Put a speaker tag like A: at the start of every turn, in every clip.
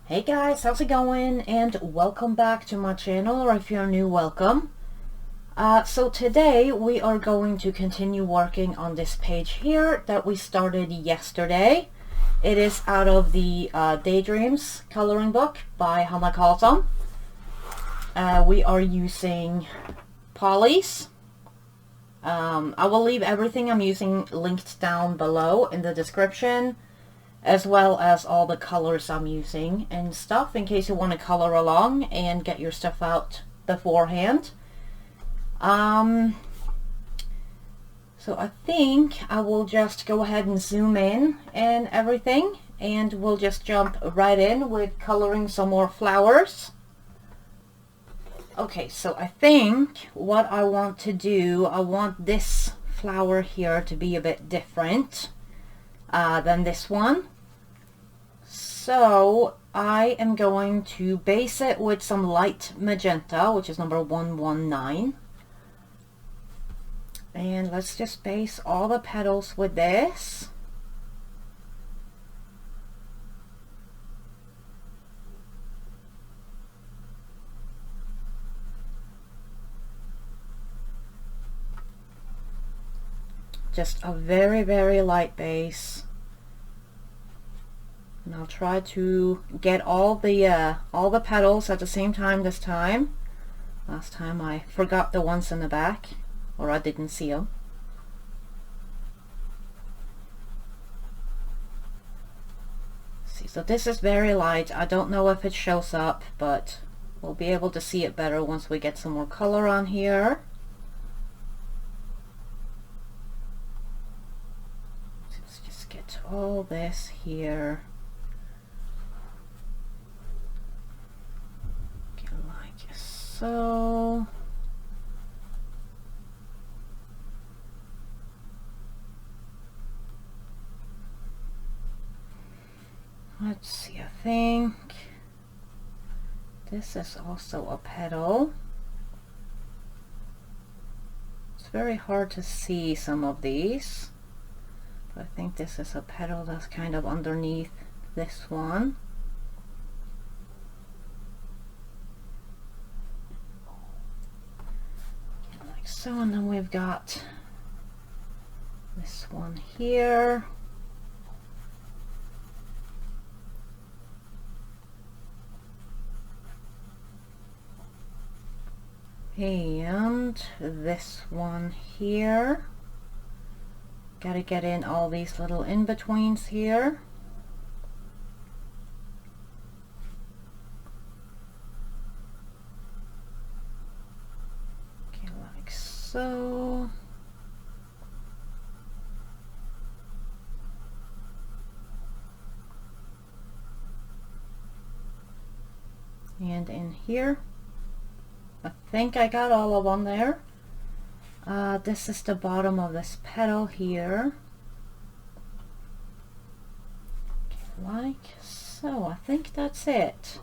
A: Hey guys, how's it going? And welcome back to my channel, or if you're new, welcome. So today we are going to continue working on this page here that we started yesterday. It is out of the Daydreams coloring book by Hannah Carlson. We are using polys. I will leave everything I'm using linked down below in the description, as well as all the colors I'm using and stuff, in case you want to color along and get your stuff out beforehand. So I think I will just go ahead and zoom in and everything, and we'll just jump right in with coloring some more flowers. Okay, so I think what I want to do, I want this flower here to be a bit different than this one. So I am going to base it with some light magenta, which is number 119. And let's just base all the petals with this. Just a very, very light base. And I'll try to get all the petals at the same time this time. Last time I forgot the ones in the back, or I didn't see them. See, so this is very light. I don't know if it shows up, but we'll be able to see it better once we get some more color on here. So let's just get all this here. So let's see, I think this is also a petal. It's very hard to see some of these, but I think this is a petal that's kind of underneath this one. So, and then we've got this one here. And this one here. Gotta get in all these little in-betweens here. So and in here, I think I got all of them there. This is the bottom of this petal here, like so. I think that's it.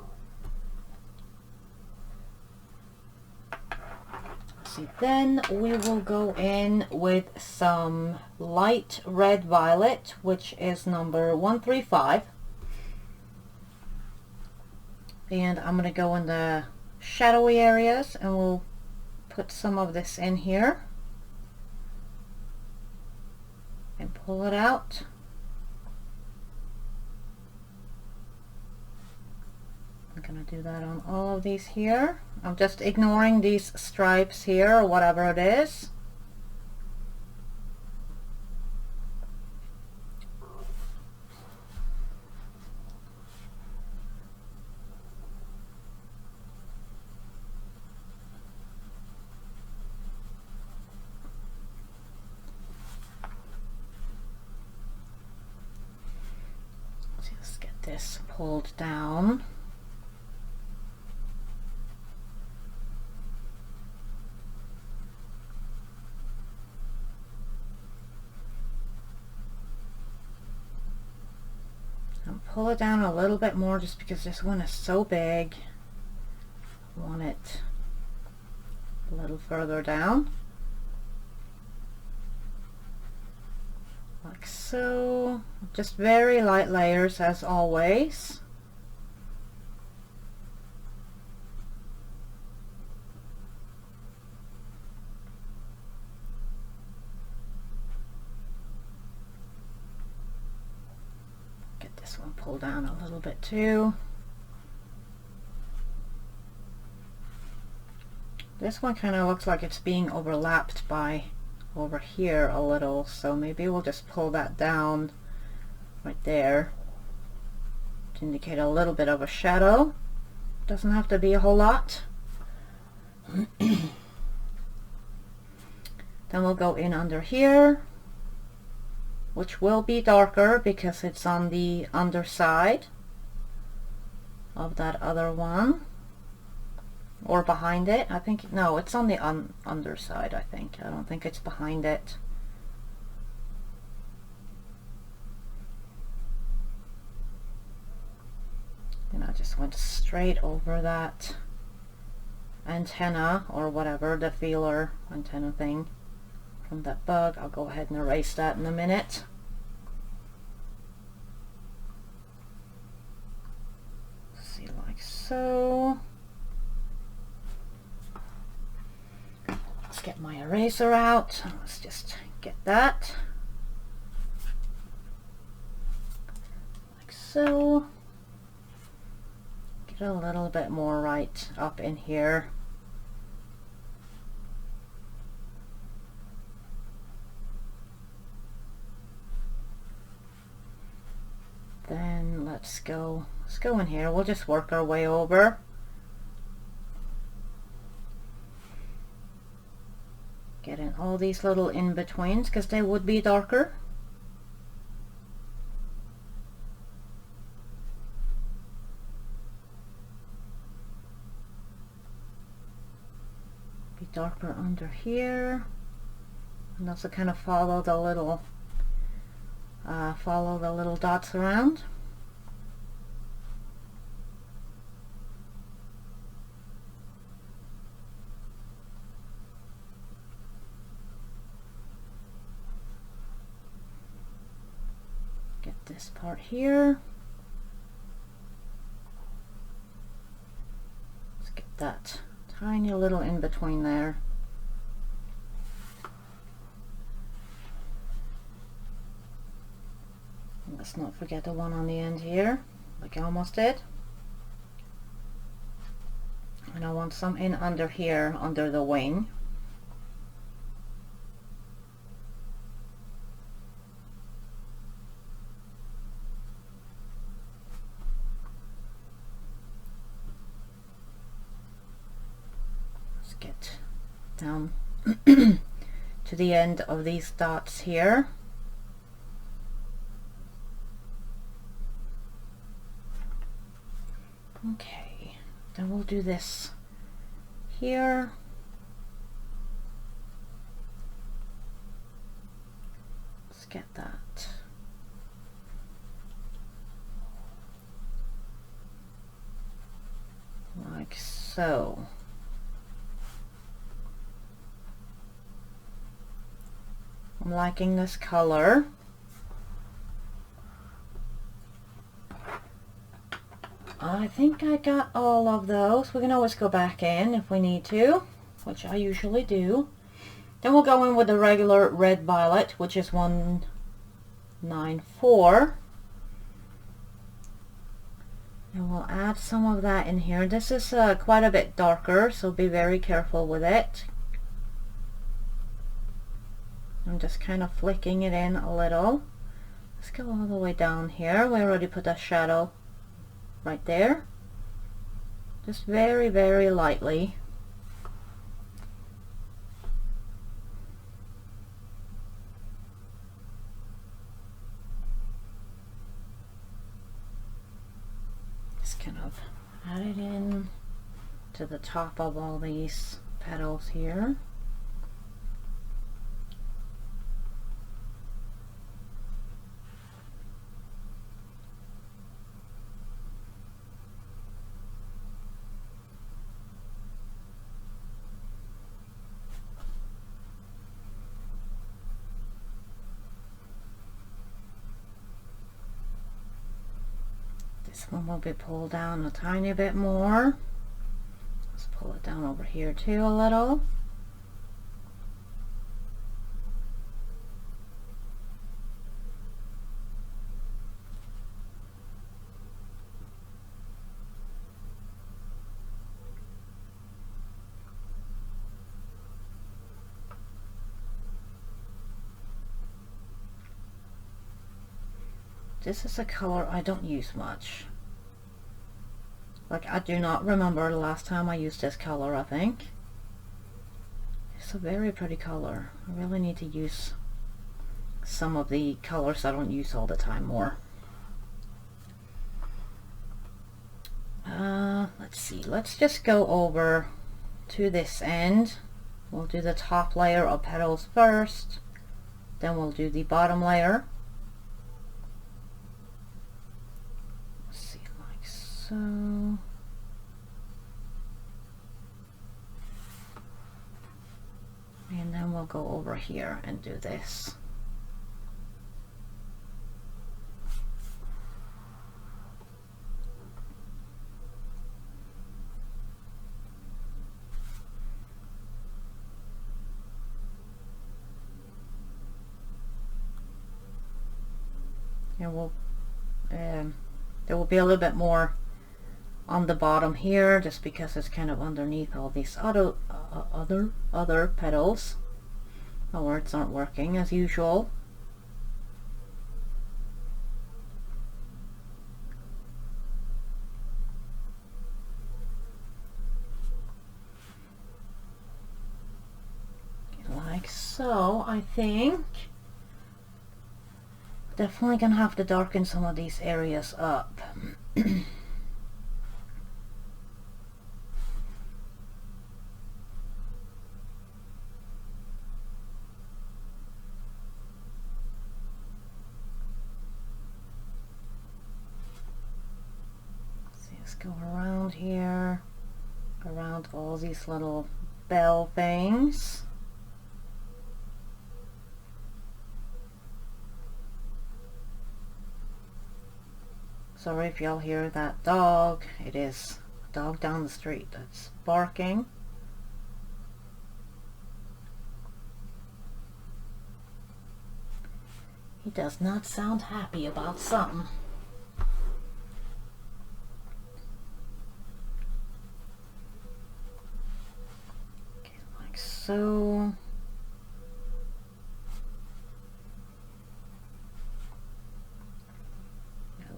A: See, then we will go in with some light red violet, which is number 135, and I'm going to go in the shadowy areas, and we'll put some of this in here and pull it out. I'm going to do that on all of these here. I'm just ignoring these stripes here, or whatever it is. Let's get this pulled down. Pull it down a little bit more, just because this one is so big. I want it a little further down, like so. Just very light layers as always. this one pull down a little bit too. This one kind of looks like it's being overlapped by over here a little, so maybe we'll just pull that down right there to indicate a little bit of a shadow. Doesn't have to be a whole lot. Then we'll go in under here, which will be darker because it's on the underside of that other one. Or behind it. I think, no, it's on the underside, I think. I don't think it's behind it. And I just went straight over that antenna, or whatever, the feeler antenna thing from that bug. I'll go ahead and erase that in a minute. See, like so. Get my eraser out. Let's just get that like so. Get a little bit more right up in here. Then let's go in here. We'll just work our way over. Get in all these little in-betweens because they would be darker. Be darker under here, and also kind of follow the little dots around. This part here. Let's get that tiny little in between there. And let's not forget the one on the end here, like I almost did. And I want some in under here, under the wing. Get down to the end of these dots here. Okay, then we'll do this here. Let's get that. Like so. I'm liking this color. I think I got all of those. We can always go back in if we need to, which I usually do. Then we'll go in with the regular red violet, which is 194. And we'll add some of that in here. This is quite a bit darker, so be very careful with it. I'm just kind of flicking it in a little. Let's go all the way down here. We already put a shadow right there. Just very, very lightly. Just kind of add it in to the top of all these petals here. This one will be pulled down a tiny bit more. Let's pull it down over here too a little. This is a color I don't use much. Like, I do not remember the last time I used this color, I think. It's a very pretty color. I really need to use some of the colors I don't use all the time more. Let's see, let's just go over to this end. We'll do the top layer of petals first, then we'll do the bottom layer. Let's see, like so. And then we'll go over here and do this. And we'll, there will be a little bit more on the bottom here, just because it's kind of underneath all these other petals. My words aren't working as usual. Like so, I think. Definitely gonna have to darken some of these areas up. Let's go around here, around all these little bell things. Sorry if y'all hear that dog. It is a dog down the street that's barking. He does not sound happy about something. Okay, like so.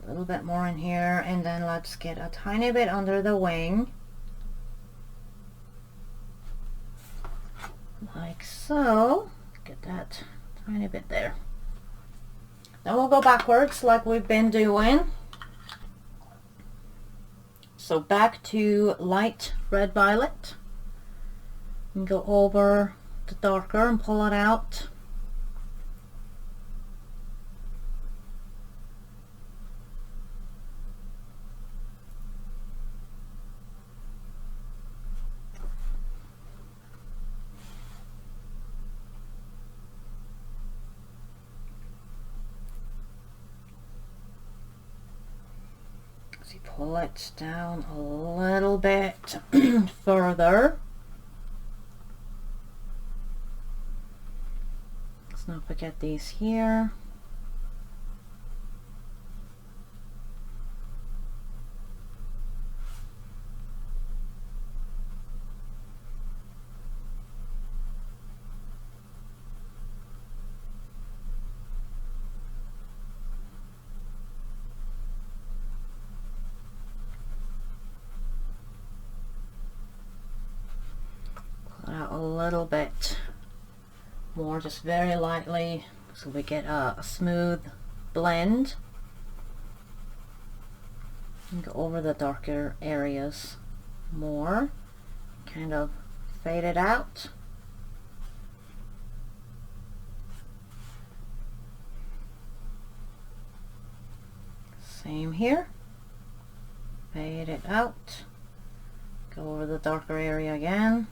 A: A little bit more in here, and then let's get a tiny bit under the wing. Like so. Get that tiny bit there. Then we'll go backwards like we've been doing. So back to light red violet. And go over the darker and pull it out. Pull it down a little bit further. Let's not forget these here. Out a little bit more, just very lightly, so we get a smooth blend. And go over the darker areas more, kind of fade it out. Same here, fade it out, go over the darker area again.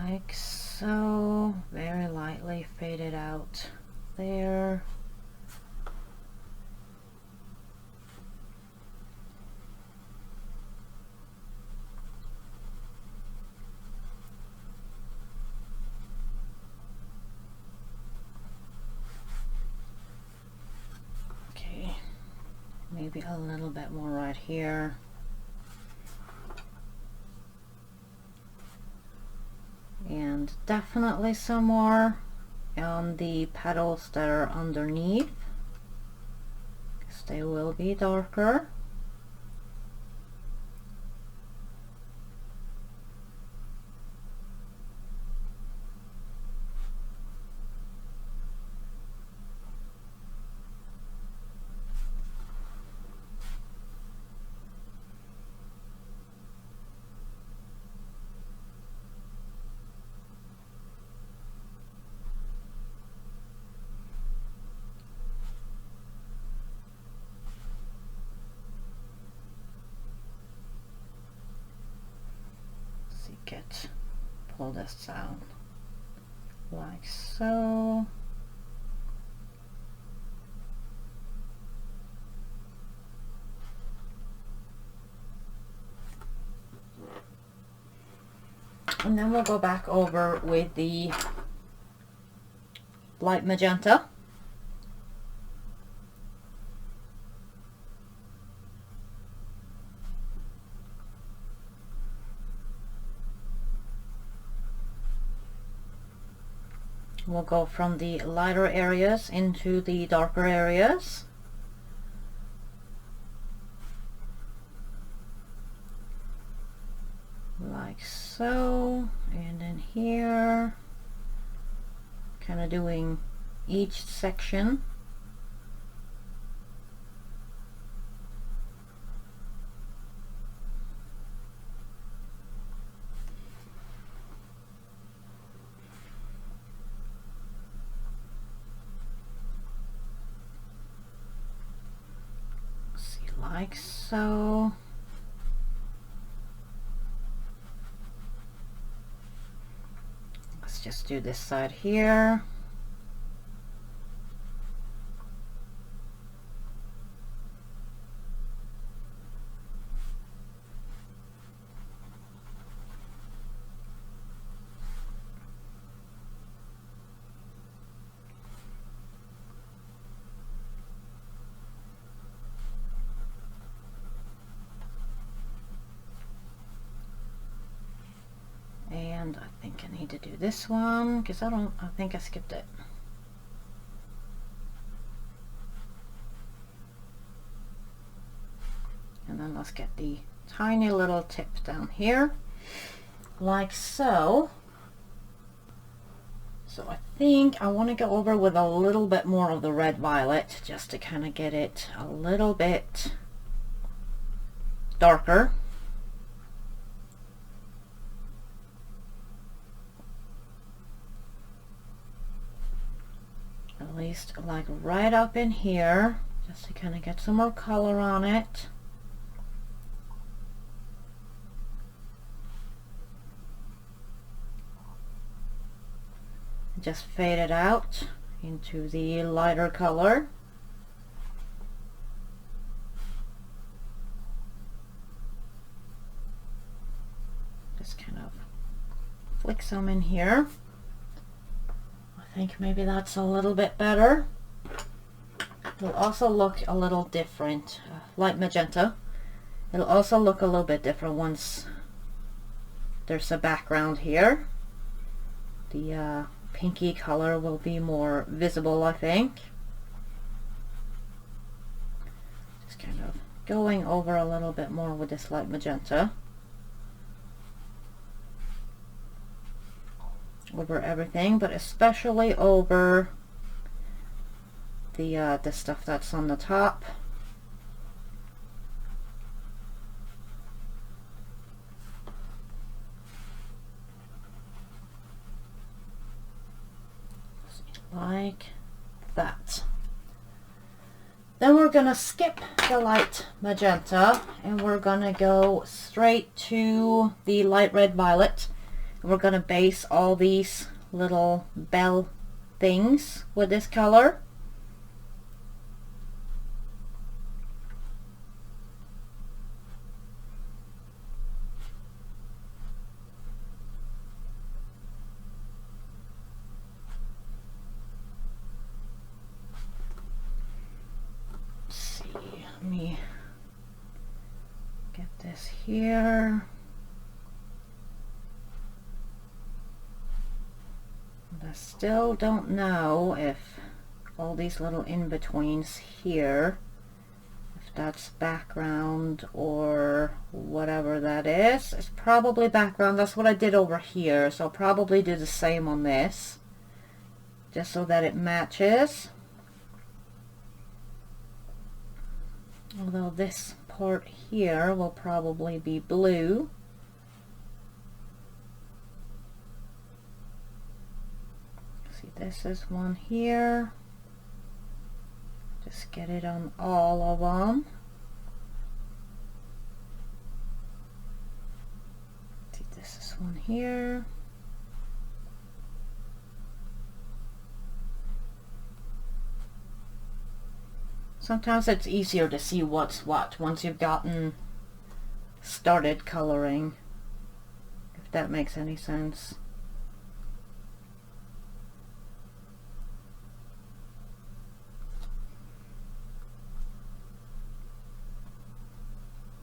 A: Like so, very lightly fade it out there. Okay, maybe a little bit more right here. and definitely some more on the petals that are underneath, because they will be darker. Pull this out like so. And then we'll go back over with the light magenta. We'll go from the lighter areas into the darker areas. Like so, and then here, kind of doing each section. Like so. Let's just do this side here. And I think I need to do this one because I think I skipped it. And then let's get the tiny little tip down here, like so. So I think I want to go over with a little bit more of the red violet just to kind of get it a little bit darker. At least like right up in here, just to kind of get some more color on it. Just fade it out into the lighter color. Just kind of flick some in here. I think maybe that's a little bit better. It'll also look a little different. Light magenta. It'll also look a little bit different once there's a background here. The pinky color will be more visible, I think. Just kind of going over a little bit more with this light magenta. Over everything, but especially over the stuff that's on the top. Like that. Then we're gonna skip the light magenta and we're gonna go straight to the light red violet. We're gonna base all these little bell things with this color. Let's see, let me get this here. And I still don't know if all these little in-betweens here, if that's background or whatever that is. It's probably background. That's what I did over here, so I'll probably do the same on this, just so that it matches. Although this part here will probably be blue. See, this is one here. Just get it on all of them. See, this is one here. Sometimes it's easier to see what's what once you've gotten started coloring, if that makes any sense.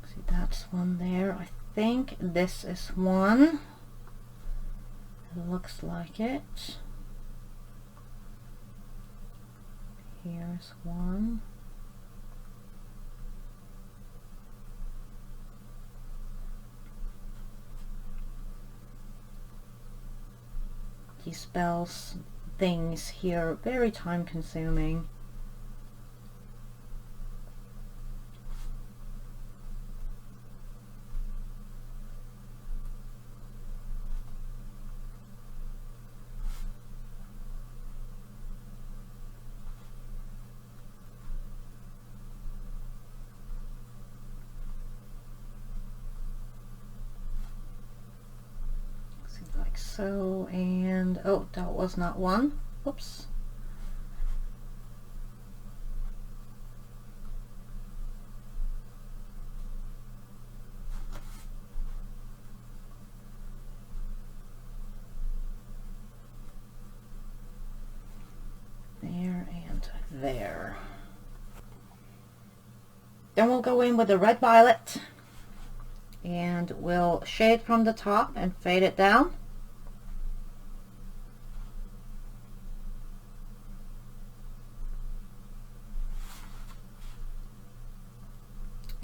A: See, that's one there. I think this is one. It looks like it. Here's one. He spells things here, very time consuming. Like so, and oh, that was not one. Oops. There and there. Then we'll go in with the red violet, and we'll shade from the top and fade it down.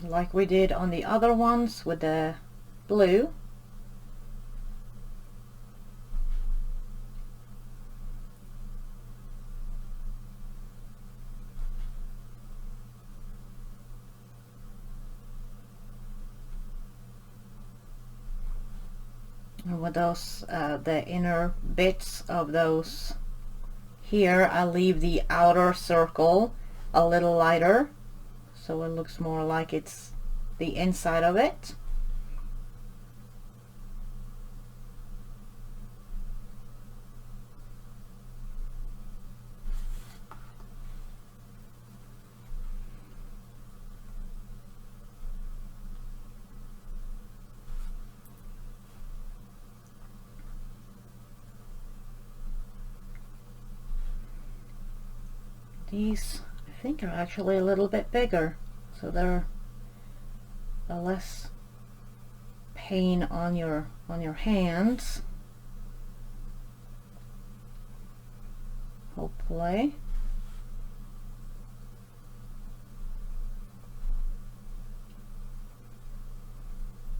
A: Like we did on the other ones with the blue. And with those, the inner bits of those here, I leave the outer circle a little lighter, so it looks more like it's the inside of it. These, I think, are actually a little bit bigger, so they're a less pain on your hands, hopefully.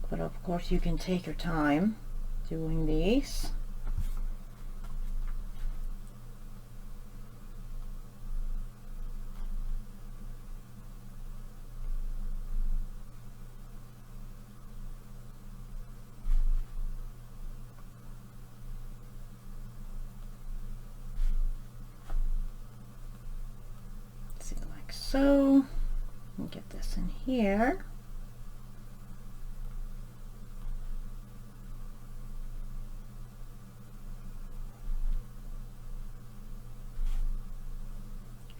A: But of course you can take your time doing these. So, we'll get this in here.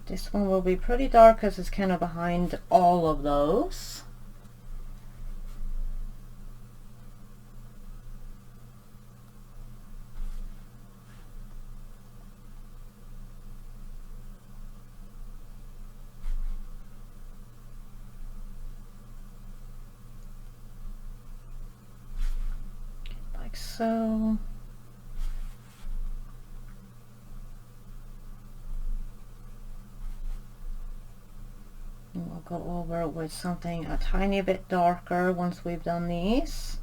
A: This one will be pretty dark because it's kind of behind all of those. So go over with something a tiny bit darker once we've done these.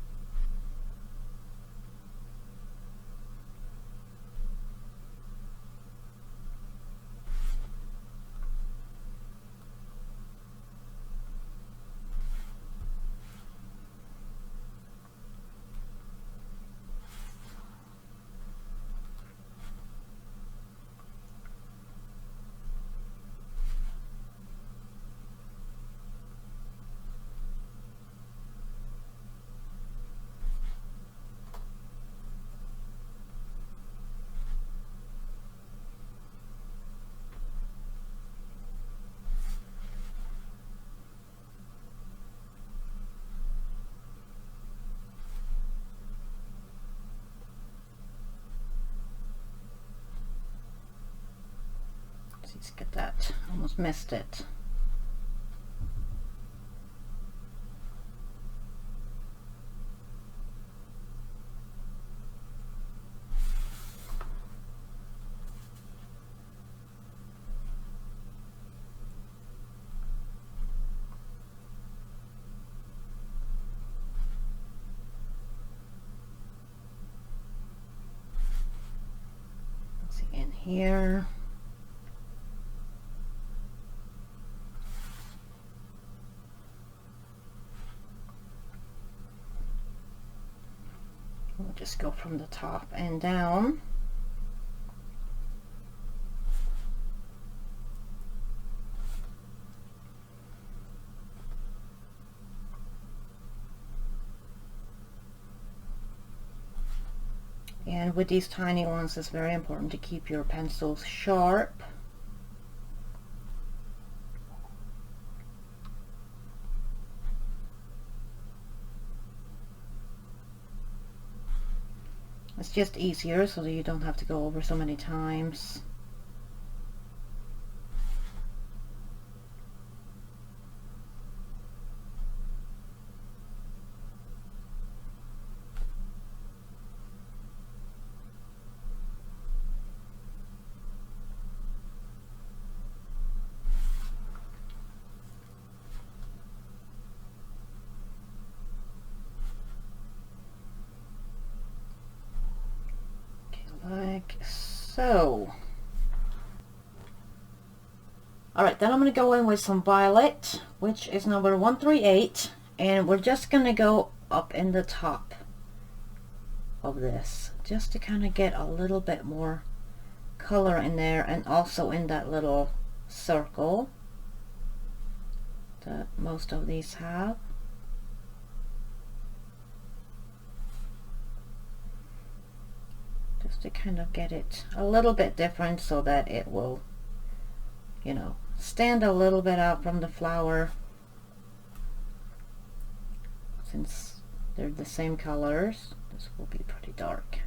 A: Let's get that. Almost missed it. Let's see, in here. We'll just go from the top and down. And with these tiny ones, it's very important to keep your pencils sharp. It's just easier so that you don't have to go over so many times. Like so. Alright, then I'm going to go in with some violet, which is number 138, and we're just going to go up in the top of this, just to kind of get a little bit more color in there, and also in that little circle that most of these have. Just to kind of get it a little bit different so that it will, you know, stand a little bit out from the flower, since they're the same colors. This will be pretty dark.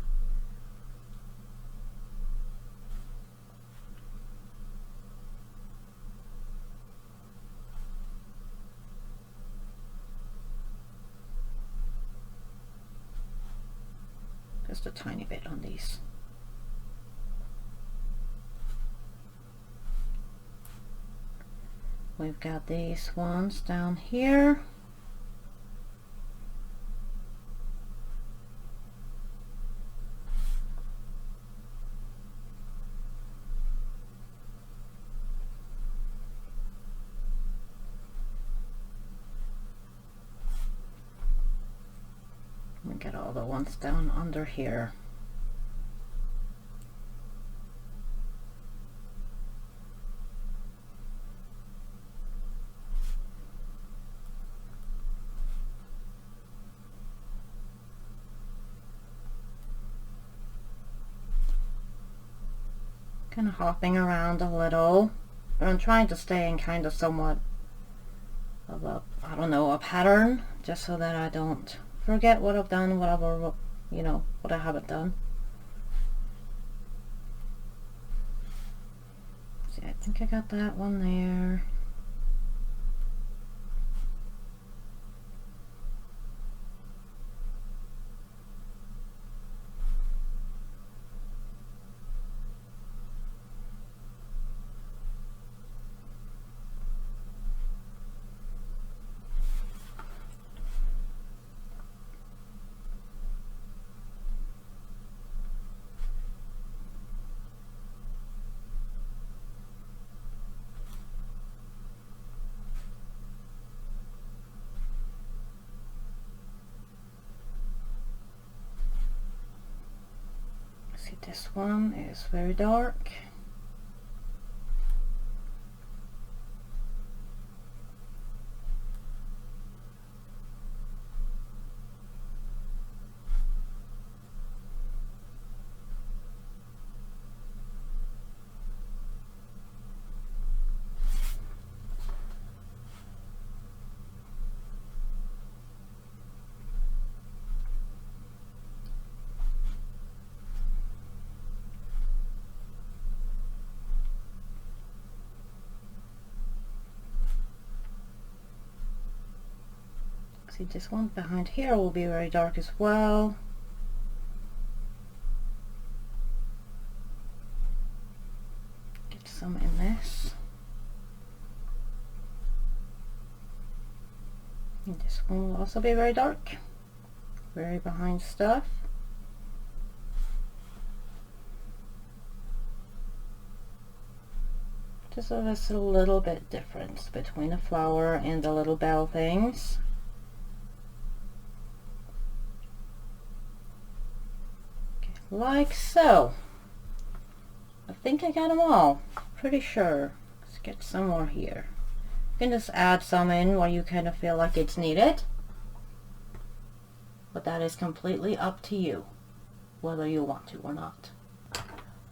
A: Just a tiny bit on these. We've got these ones down here. We get all the ones down under here. Kind of hopping around a little, but I'm trying to stay in kind of somewhat of a, I don't know, a pattern, just so that I don't forget what I've done, whatever, you know, what I haven't done. See, I think I got that one there. This one is very dark. See, this one behind here will be very dark as well. Get some in this. And this one will also be very dark. Very behind stuff. Just so there's a little bit difference between the flower and the little bell things. Like so. I think I got them all. Pretty sure. Let's get some more here. You can just add some in where you kind of feel like it's needed. But that is completely up to you, whether you want to or not.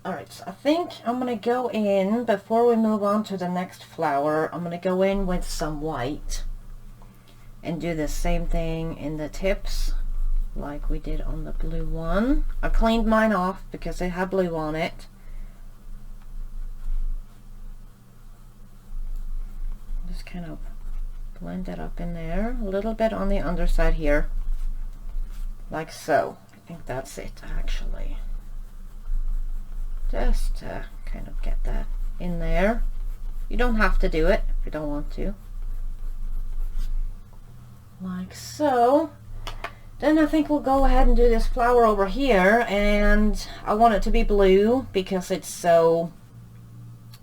A: Alright, so I think I'm going to go in, before we move on to the next flower, I'm going to go in with some white and do the same thing in the tips like we did on the blue one. I cleaned mine off because it had blue on it. Just kind of blend it up in there, a little bit on the underside here, like so. I think that's it actually. Just to kind of get that in there. You don't have to do it if you don't want to. Like so. Then I think we'll go ahead and do this flower over here, and I want it to be blue because it's so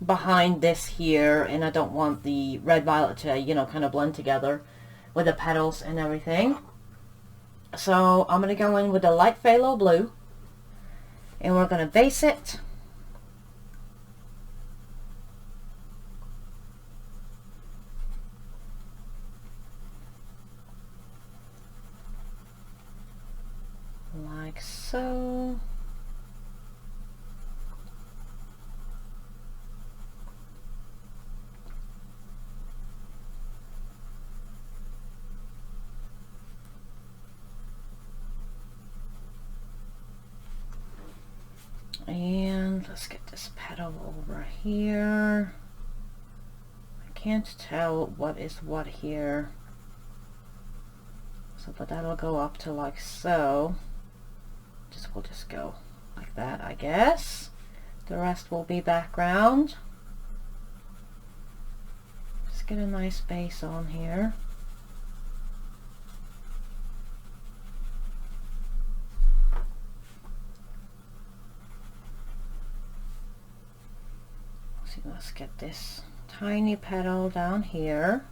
A: behind this here, and I don't want the red violet to, you know, kind of blend together with the petals and everything. So I'm going to go in with the light phthalo blue, and we're going to base it. Like so. And let's get this petal over here. I can't tell what is what here. So, but that'll go up to like so. We'll just go like that, I guess. The rest will be background. Just get a nice base on here. So let's get this tiny petal down here.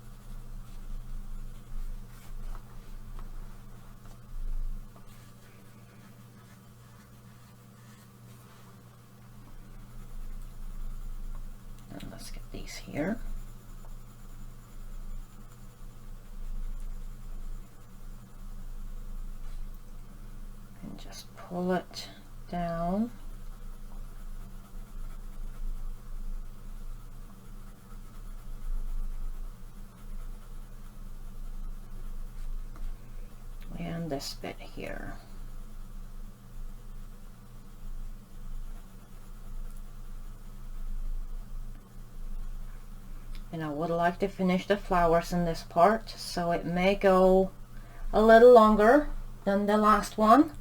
A: Let's get these here. And just pull it down. And this bit here. And I would like to finish the flowers in this part, so it may go a little longer than the last one,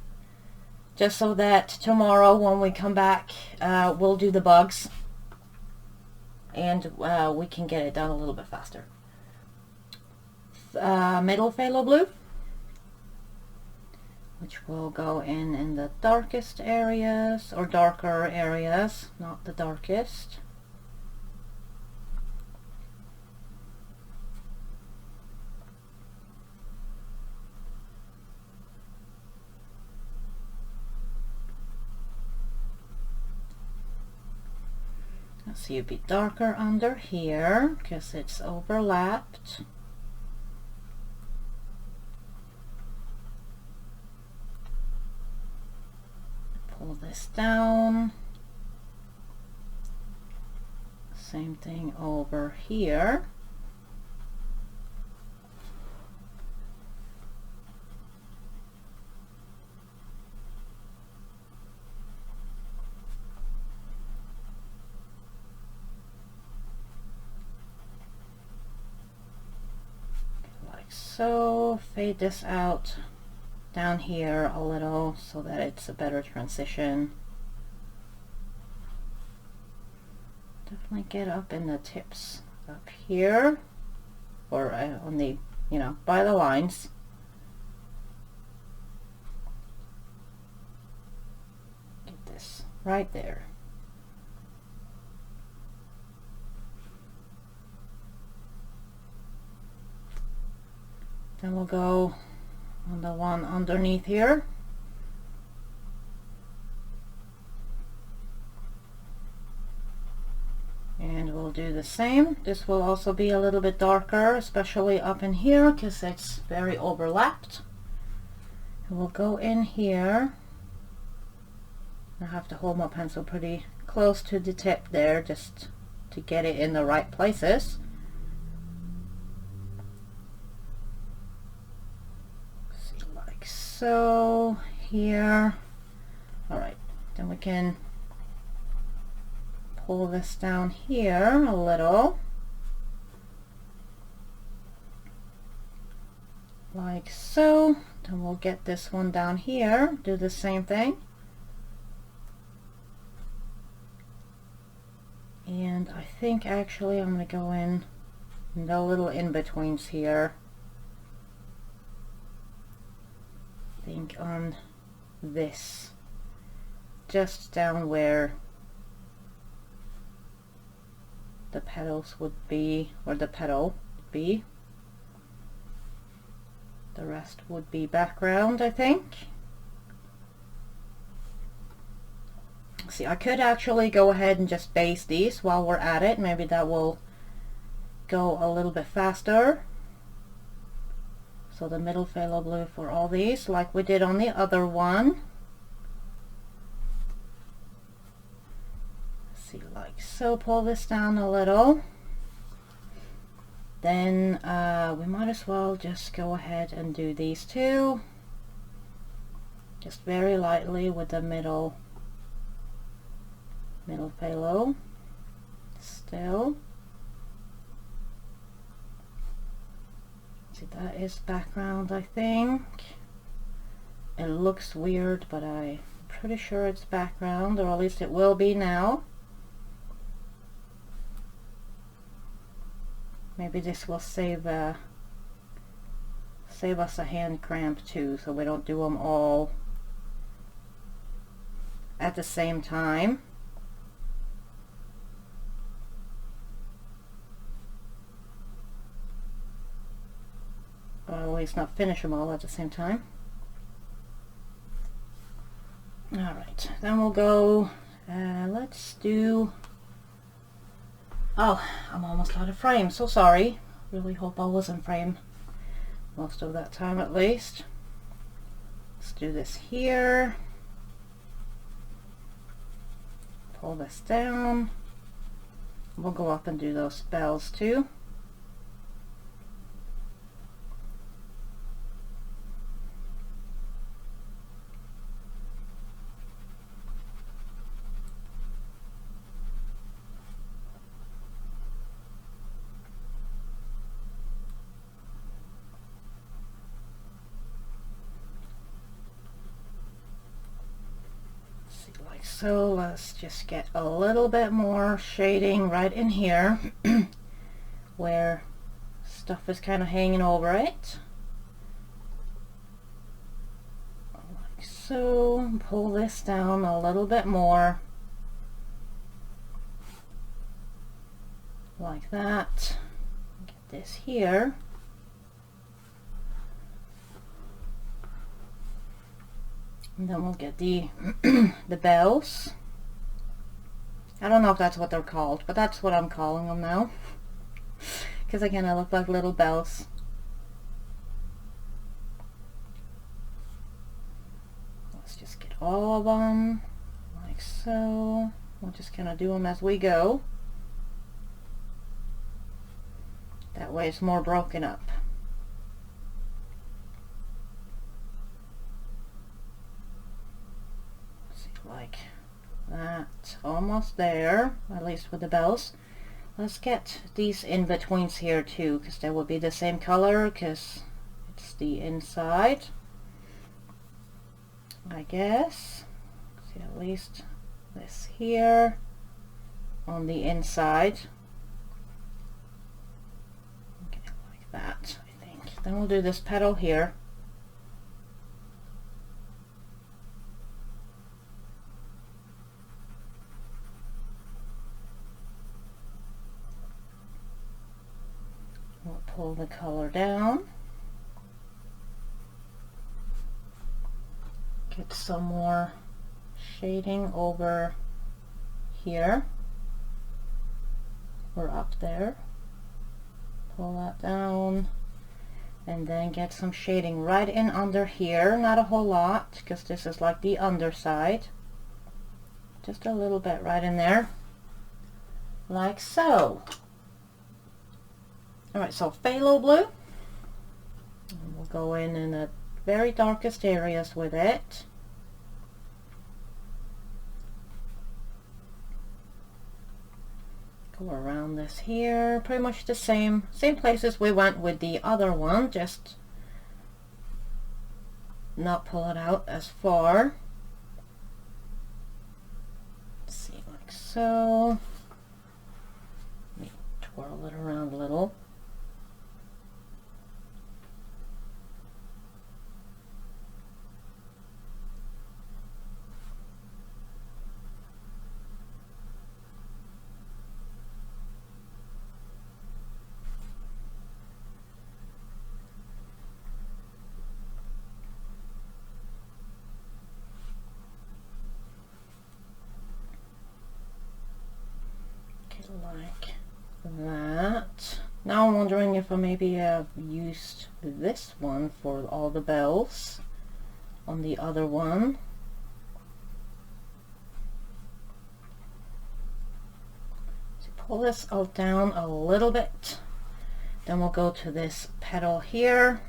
A: just so that tomorrow when we come back we'll do the bugs and we can get it done a little bit faster. Middle phthalo blue, which will go in the darkest areas, or darker areas, not the darkest. Let's see, a bit darker under here because it's overlapped. Pull this down. Same thing over here. So fade this out down here a little so that it's a better transition. Definitely get up in the tips up here, or on the, you know, by the lines. Get this right there. Then we'll go on the one underneath here. And we'll do the same. This will also be a little bit darker, especially up in here because it's very overlapped. And we'll go in here. I have to hold my pencil pretty close to the tip there just to get it in the right places. So here, all right, then we can pull this down here a little, like so. Then we'll get this one down here, do the same thing. And I think actually I'm going to go in the little in-betweens here. Think on this, just down where the petals would be, or the petal would be. The rest would be background, I think. See, I could actually go ahead and just base these while we're at it. Maybe that will go a little bit faster. So the middle phthalo blue for all these, like we did on the other one. Let's see, like so. Pull this down a little. Then we might as well just go ahead and do these two. Just very lightly with the middle phthalo still. That is background, I think. It looks weird, but I'm pretty sure it's background, or at least it will be now. Maybe this will save us a hand cramp too, so we don't do them all at the same time. Or at least not finish them all at the same time. Alright, then we'll go, let's do, oh, I'm almost out of frame, so sorry. Really hope I was in frame most of that time at least. Let's do this here. Pull this down. We'll go up and do those bells too. So let's just get a little bit more shading right in here where stuff is kind of hanging over it. Like so. Pull this down a little bit more. Like that. Get this here. And then we'll get the the bells, I don't know if that's what they're called, but that's what I'm calling them now. Because again, I look like little bells. Let's just get all of them, like so. We'll just kind of do them as we go. That way it's more broken up. See, like that, almost there, at least with the bells. Let's get these in-betweens here too, because they will be the same color, because it's the inside, I guess. See, at least this here on the inside. Okay, like that, I think. Then we'll do this petal here. We'll pull the color down. Get some more shading over here or up there. Pull that down and then get some shading right in under here. Not a whole lot, because this is like the underside. Just a little bit right in there, like so. Alright, so phthalo blue, and we'll go in the very darkest areas with it. Go around this here, pretty much the same places we went with the other one, just not pull it out as far. Let's see, like so. Let me twirl it around a little. Like that. Now I'm wondering if I maybe have used this one for all the bells on the other one. So pull this all down a little bit. Then we'll go to this petal here.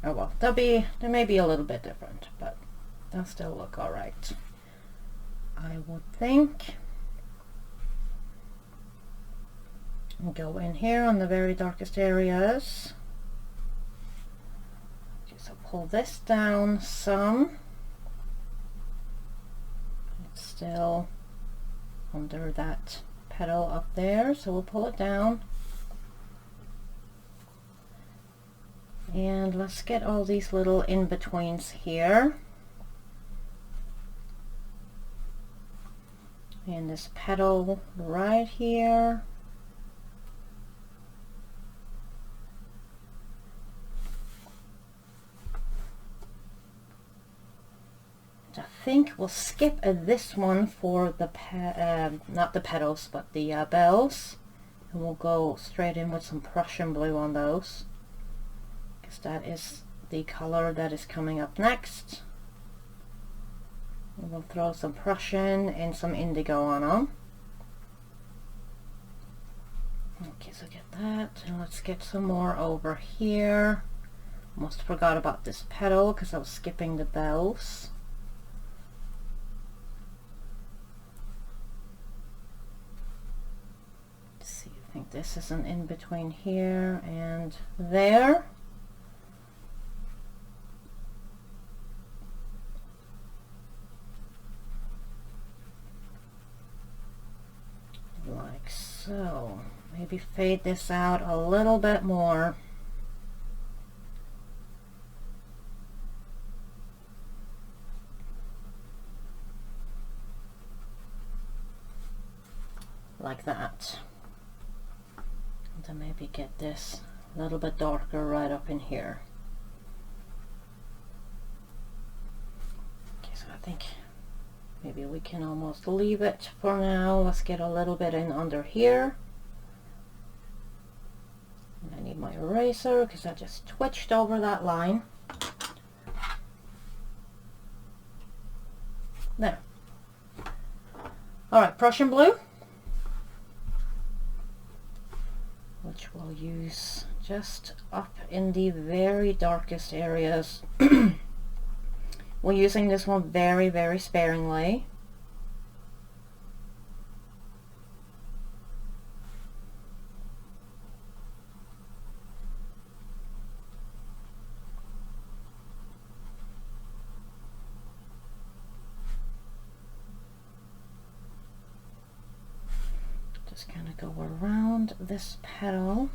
A: Oh well, they may be a little bit different, but they'll still look alright, I would think. And go in here on the very darkest areas. Just pull this down some. It's still under that petal up there, so we'll pull it down. And let's get all these little in-betweens here. And this petal right here. I think we'll skip this one for the not the petals, but the bells, and we'll go straight in with some Prussian blue on those, because that is the color that is coming up next. We'll throw some Prussian and some indigo on them. Okay, so get that, and let's get some more over here. Almost forgot about this petal because I was skipping the bells. Let's see, I think this is an in-between here and there. Like so. Maybe fade this out a little bit more. Like that. And then maybe get this a little bit darker right up in here. Okay, so I think Maybe we can almost leave it for now. Let's get a little bit in under here. And I need my eraser because I just twitched over that line. There. Alright, Prussian blue, which we'll use just up in the very darkest areas. We're using this one very, very sparingly. Just kind of go around this petal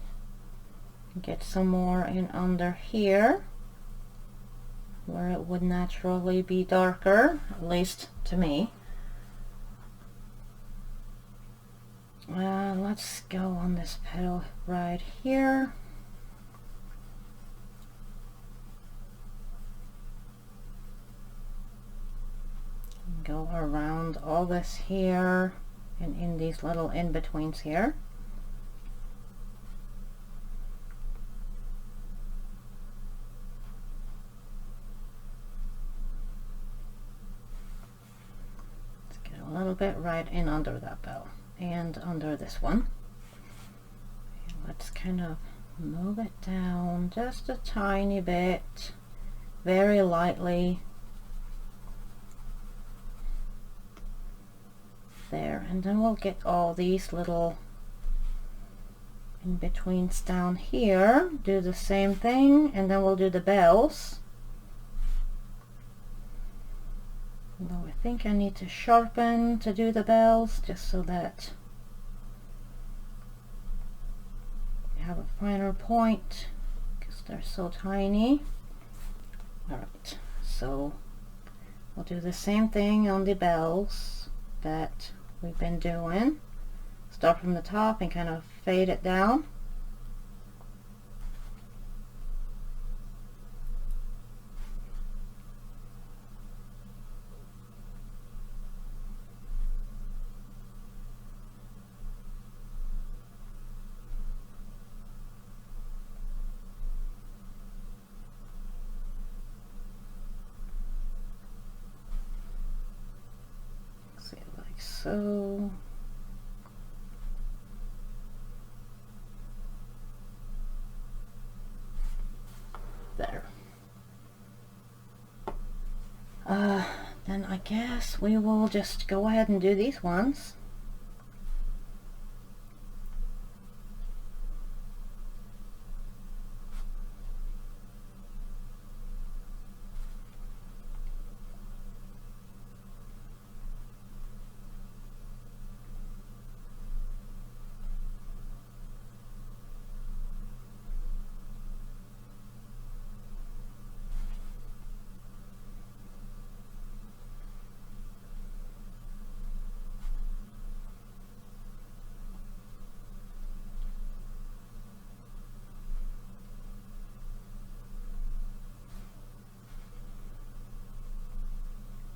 A: and get some more in under here where it would naturally be darker, at least to me. Let's go on this petal right here. Go around all this here and in these little in-betweens here. Let's get a little bit right in under that bell and under this one. And let's kind of move it down just a tiny bit, very lightly. There, and then we'll get all these little in-betweens down here, do the same thing, and then we'll do the bells. Although I think I need to sharpen to do the bells just so that I have a finer point because they're so tiny. Alright, so we'll do the same thing on the bells that we've been doing. Start from the top and kind of fade it down. See, like so. There. Then I guess we will just go ahead and do these ones.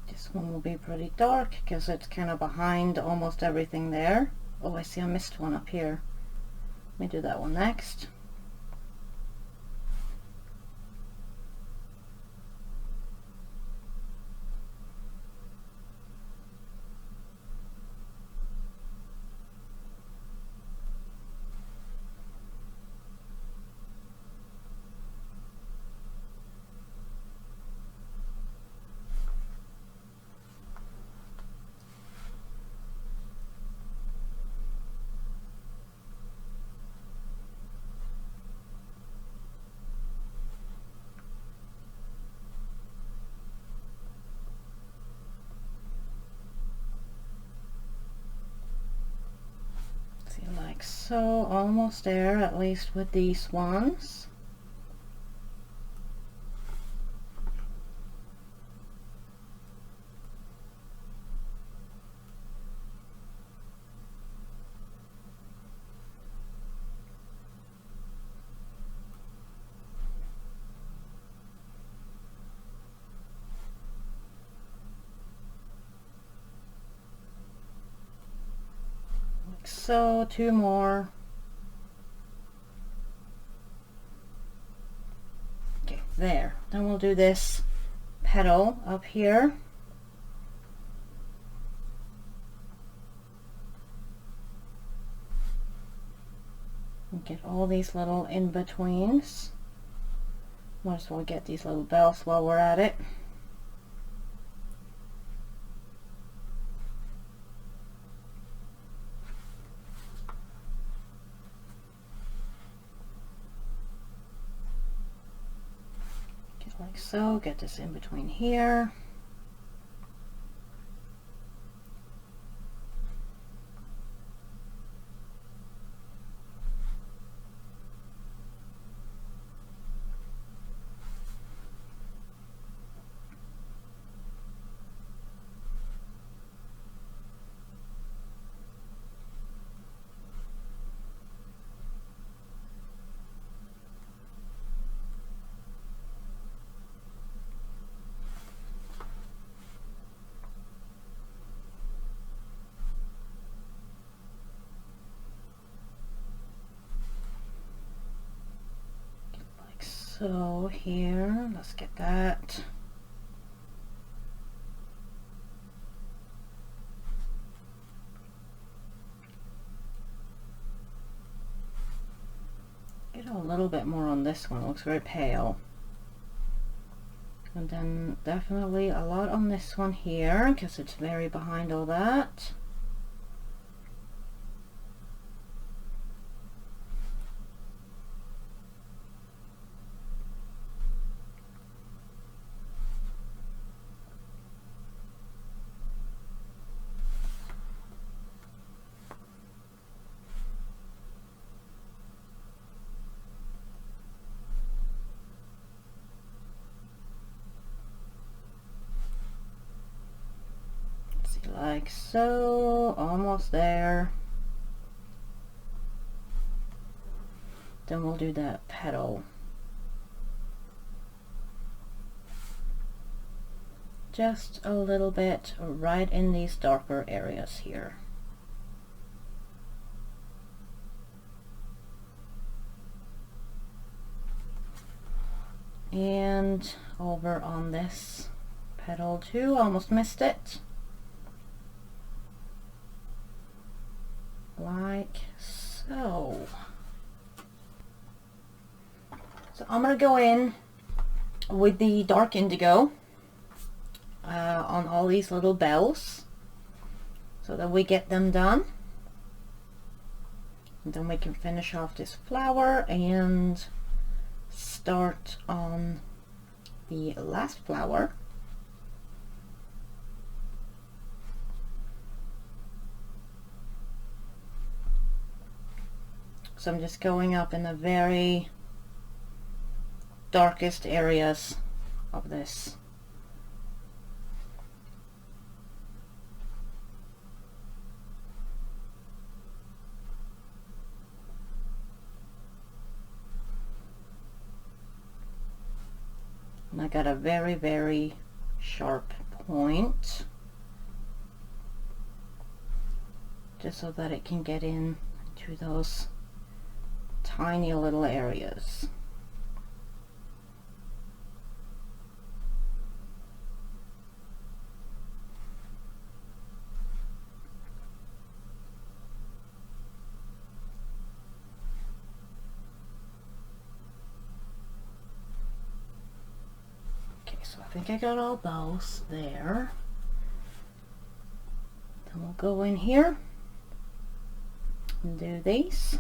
A: This one will be pretty dark because it's kind of behind almost everything there. Oh, I see I missed one up here. Let me do that one next. Like so, almost there, at least with these ones. like so. 2 more. Okay, there. Then we'll do this petal up here. And get all these little in-betweens. Might as well get these little bells while we're at it. Like so, get this in between here. So here, let's get that. Get a little bit more on this one, it looks very pale. And then definitely a lot on this one here, because it's very behind all that. Like so, almost there. Then we'll do that petal. Just a little bit right in these darker areas here. And over on this petal too, almost missed it. Like so. So I'm going to go in with the dark indigo on all these little bells so that we get them done. And then we can finish off this flower and start on the last flower. So I'm just going up in the very darkest areas of this. And I got a very, very sharp point just so that it can get in to those tiny little areas. Okay, so I think I got all those there. Then we'll go in here and do these.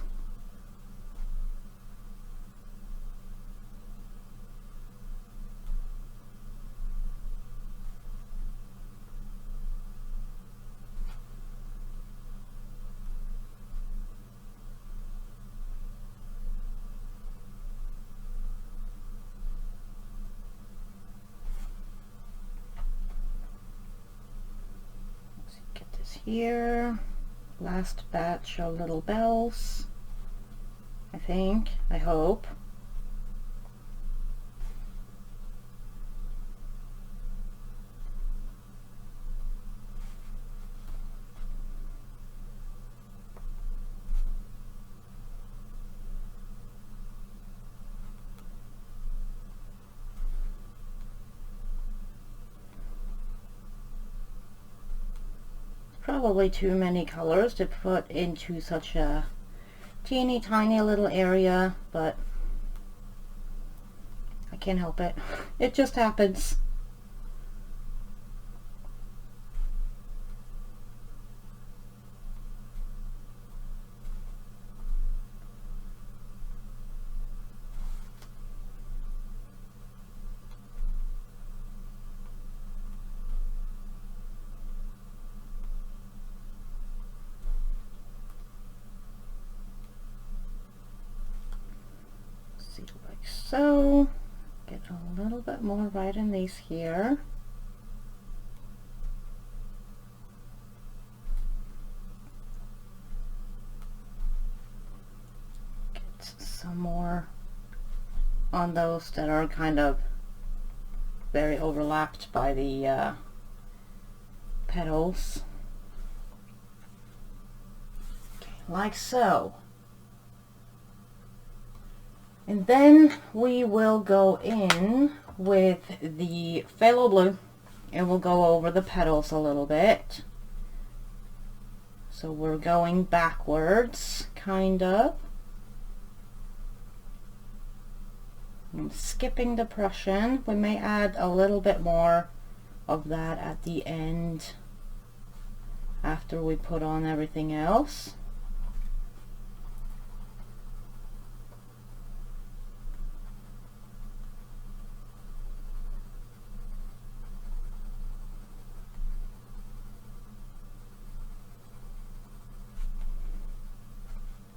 A: Here, last batch of little bells, I think, I hope. probably too many colors to put into such a teeny tiny little area, but I can't help it. It just happens. See, like so. Get a little bit more right in these here. Get some more on those that are kind of very overlapped by the petals. Okay, like so. And then we will go in with the phthalo blue and we'll go over the petals a little bit. So we're going backwards, kind of. I'm skipping the Prussian. We may add a little bit more of that at the end after we put on everything else.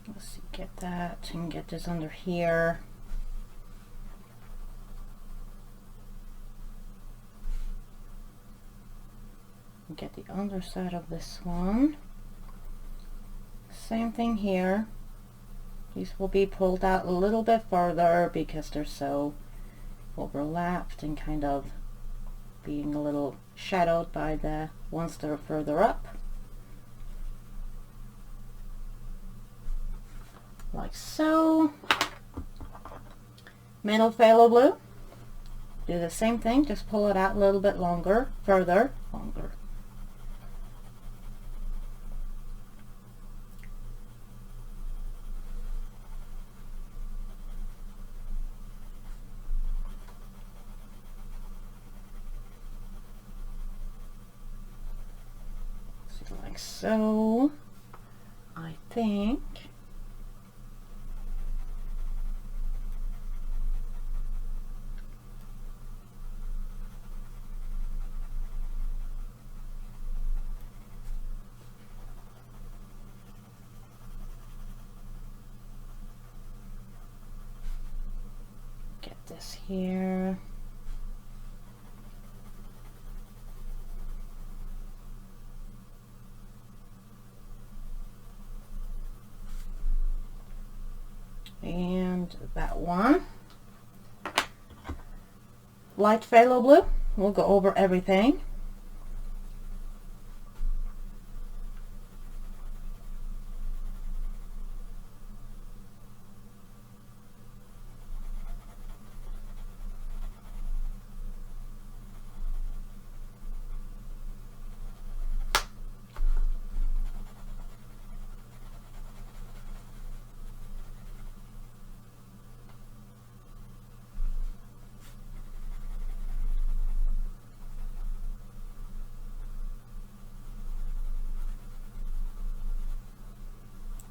A: Let's see, get that and get this under here. Get the underside of this one. Same thing here. These will be pulled out a little bit further because they're so overlapped and kind of being a little shadowed by the ones that are further up. Like so. Middle phthalo blue. Do the same thing, just pull it out a little bit longer, further, longer. So like so, I think. Get this here. And that one. Light phthalo blue. We'll go over everything.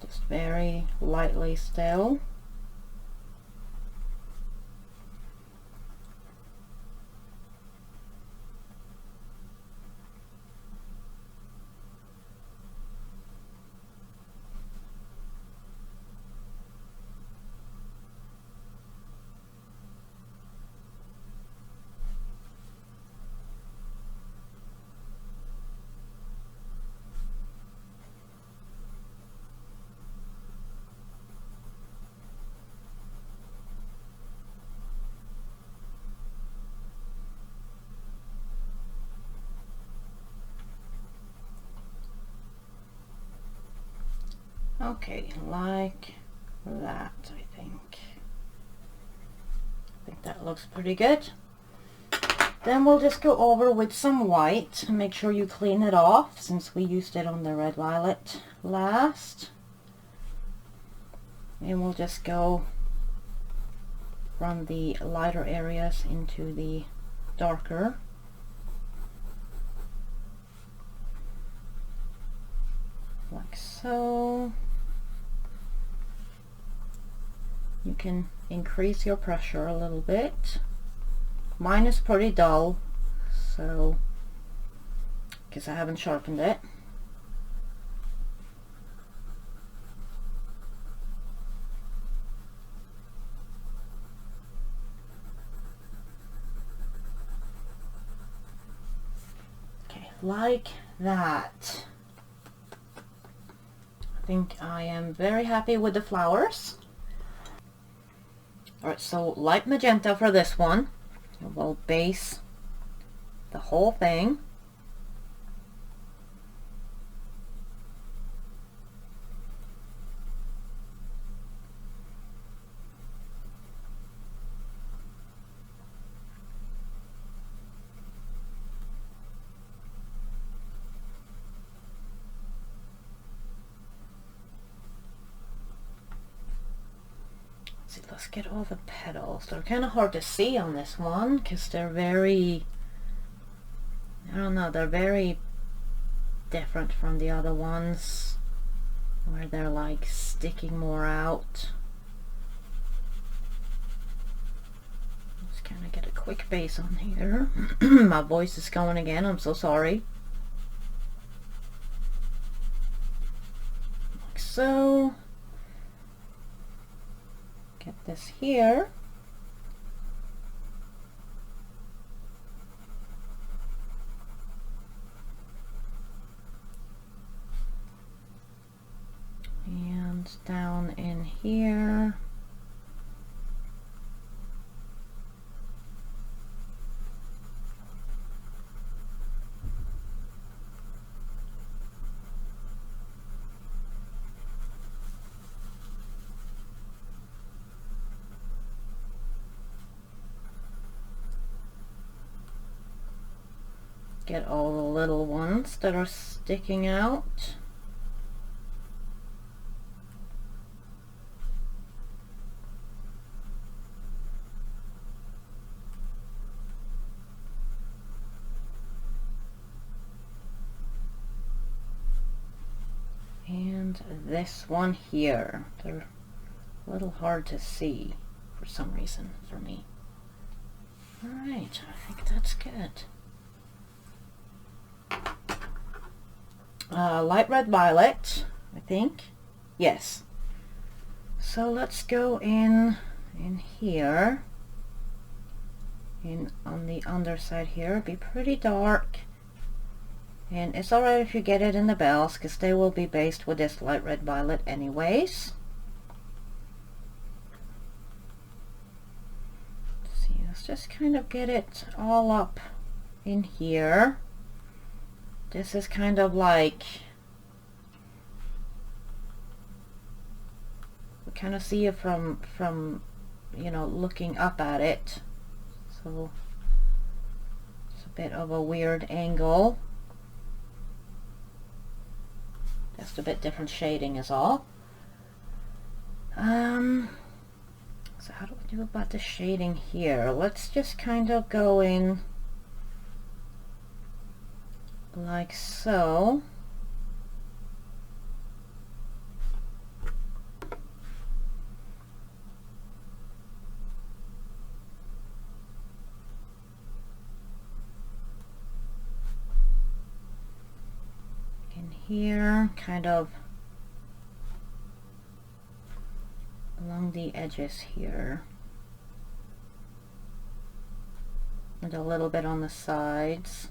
A: Just very lightly still. Okay, like that, I think that looks pretty good. Then we'll just go over with some white and make sure you clean it off since we used it on the red violet last. And we'll just go from the lighter areas into the darker. Like so. You can increase your pressure a little bit. Mine is pretty dull, so because I haven't sharpened it. Okay, like that. I think I am very happy with the flowers. Alright, so light magenta for this one. We'll base the whole thing. Let's get all the petals. They're kind of hard to see on this one because they're very, I don't know, they're very different from the other ones where they're like sticking more out. Just kind of get a quick base on here. My voice is going again, I'm so sorry. Like so. Get this here. And down in here. Get all the little ones that are sticking out. And this one here. They're a little hard to see for some reason for me. Alright, I think that's good. Light red violet, I think. Yes. So let's go in here. On the underside here. Be pretty dark. And it's alright if you get it in the bells because they will be based with this light red violet anyways. Let's see, let's just kind of get it all up in here. This is kind of like, we kind of see it from you know, looking up at it. So it's a bit of a weird angle. Just a bit different shading is all. So how do we do about the shading here? Let's just kind of go in like so. In here, kind of along the edges here, and a little bit on the sides.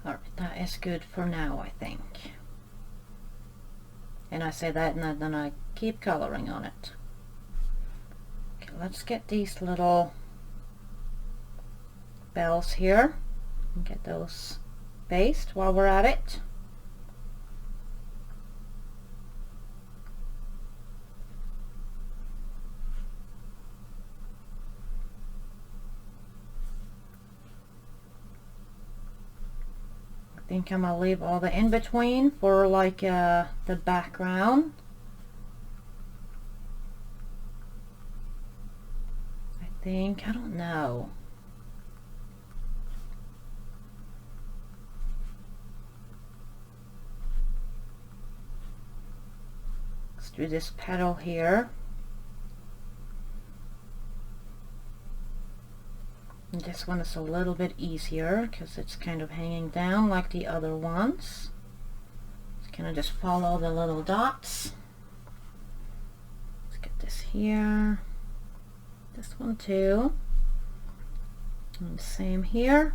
A: Alright, that is good for now, I think. And I say that and then I keep coloring on it. Okay, let's get these little bells here and get those based while we're at it. I think I'm gonna leave all the in-between for like the background. I don't know. Let's do this petal here. And this one is a little bit easier because it's kind of hanging down like the other ones. So kind of just follow the little dots. Let's get this here. This one too. And the same here.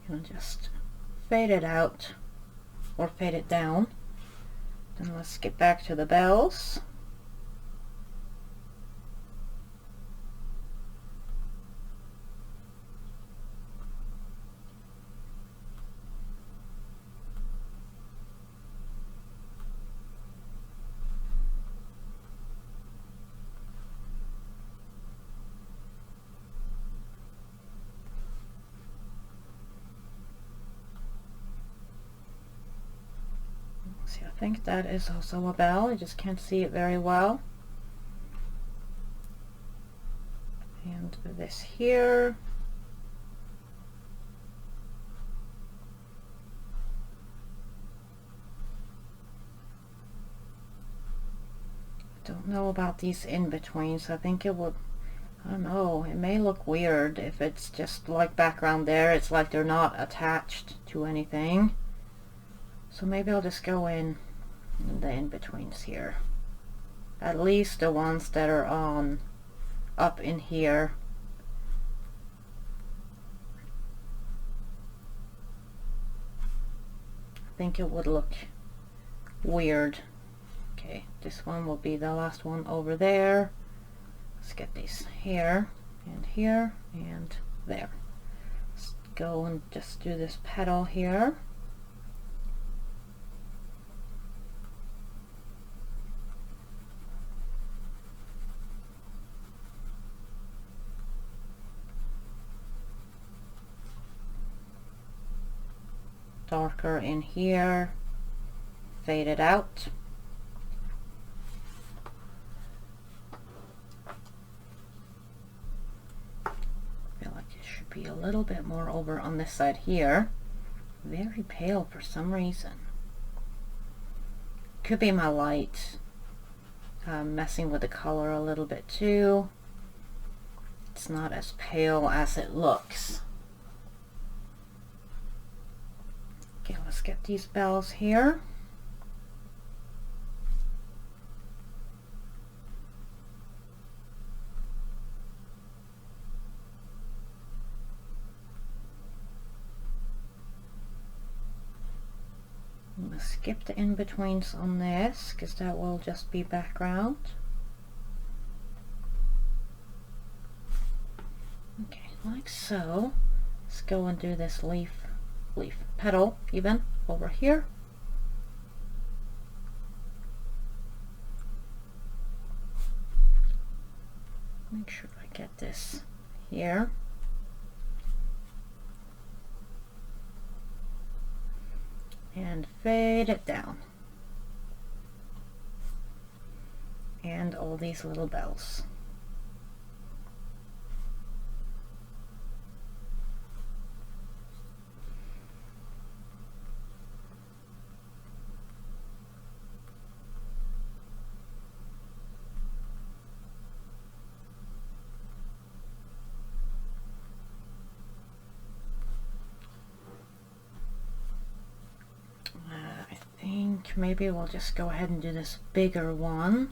A: And just fade it out or fade it down. Then let's get back to the bells. See, I think that is also a bell. I just can't see it very well. And this here. Don't know about these in-betweens. I think it would, I don't know, it may look weird if it's just like background there. It's like they're not attached to anything. So maybe I'll just go in the in-betweens here. At least the ones that are on up in here. I think it would look weird. Okay, this one will be the last one over there. Let's get these here and there. Let's go and just do this petal here. Darker in here, fade it out. I feel like it should be a little bit more over on this side here. Very pale for some reason. Could be my light messing with the color a little bit too. It's not as pale as it looks. Okay, let's get these bells here. I'm going to skip the in-betweens on this because that will just be background. Okay, like so. Let's go and do this leaf petal even over here. Make sure I get this here. And fade it down. And all these little bells. Maybe we'll just go ahead and do this bigger one.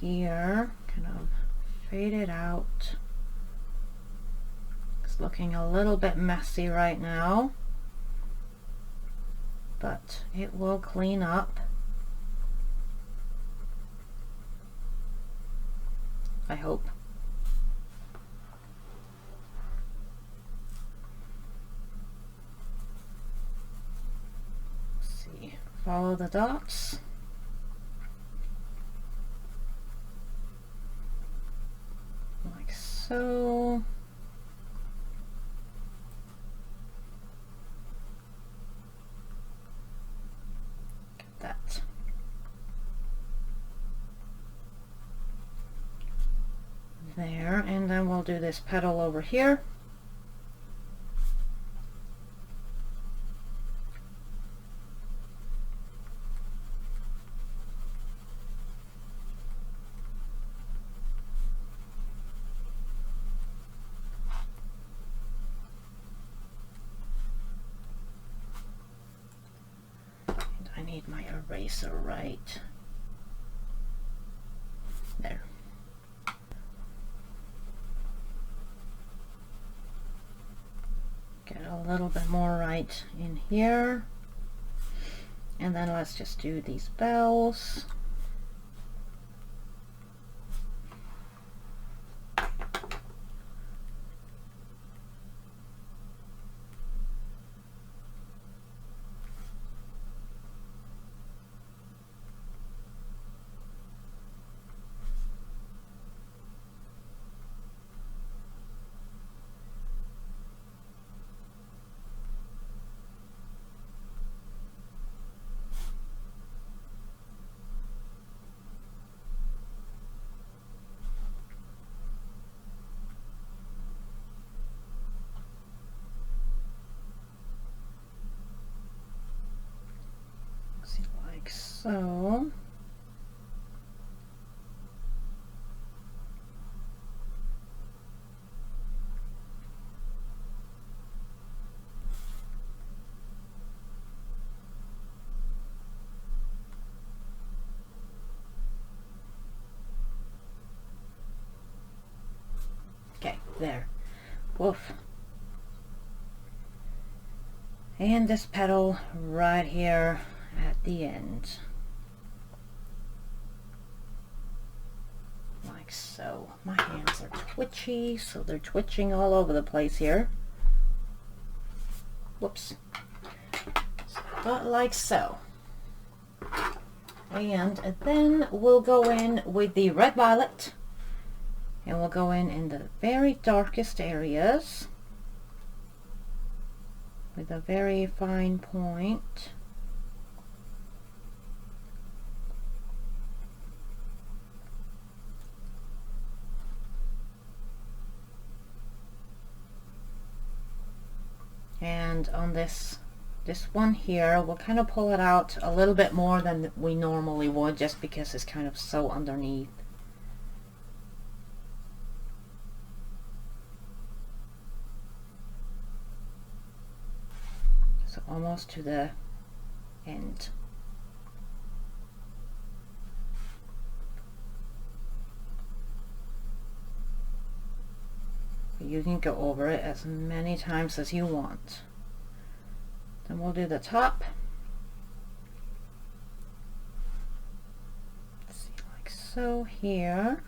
A: here, kind of fade it out. It's looking a little bit messy right now, but it will clean up. I hope. Let's see, follow the dots. Like so. Get that. There, and then we'll do this petal over here. And I need my eraser right there. Get a little bit more right in here, and then let's just do these bells. Like so. Okay, there. Woof. And this petal right here at the end. Like so. My hands are twitchy, so they're twitching all over the place here. Whoops. But like so. And then we'll go in with the red violet, and we'll go in the very darkest areas with a very fine point. And on this one here, we'll kind of pull it out a little bit more than we normally would, just because it's kind of so underneath. So almost to the end. You can go over it as many times as you want. Then we'll do the top. Let's see, like so here.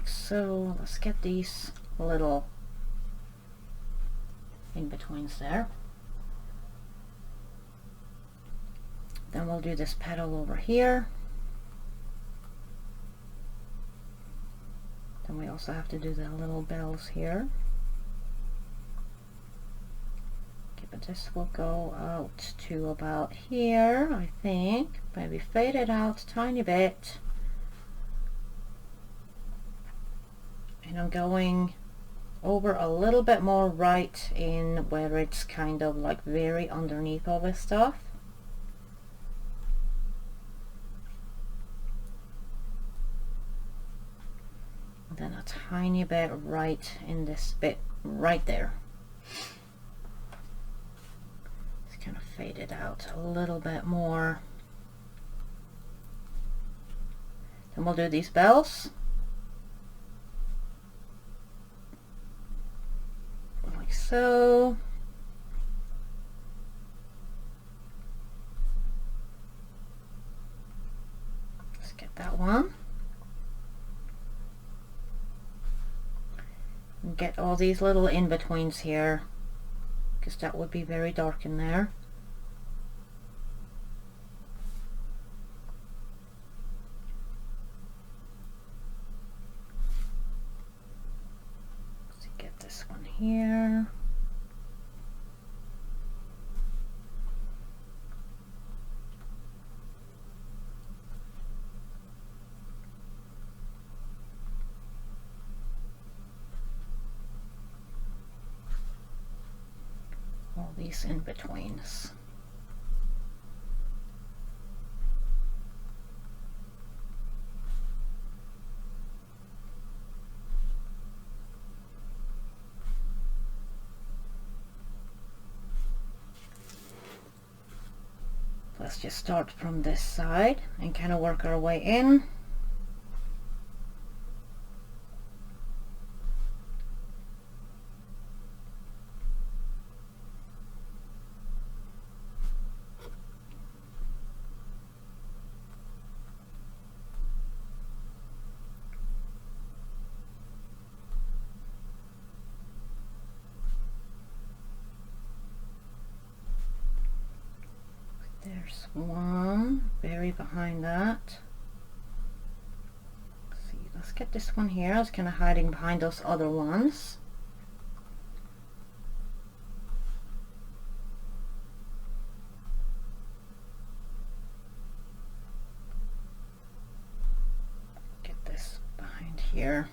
A: So let's get these little in-betweens there. Then we'll do this petal over here. Then we also have to do the little bells here. Okay, but this will go out to about here, I think. Maybe fade it out a tiny bit. And I'm going over a little bit more right in where it's kind of like very underneath all this stuff. And then a tiny bit right in this bit right there. Just kind of fade it out a little bit more. Then we'll do these bells. Like so. Let's get that one. And get all these little in-betweens here, because that would be very dark in there. Let's get this one here. All these in-betweens. Let's just start from this side and kind of work our way in. There's one very behind that. Let's see, let's get this one here. I was kind of hiding behind those other ones. Get this behind here.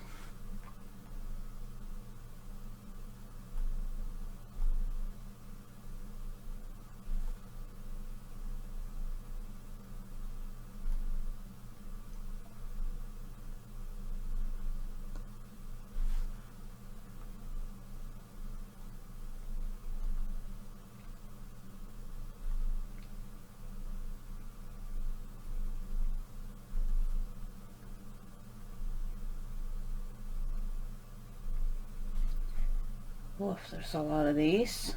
A: Woof, there's a lot of these.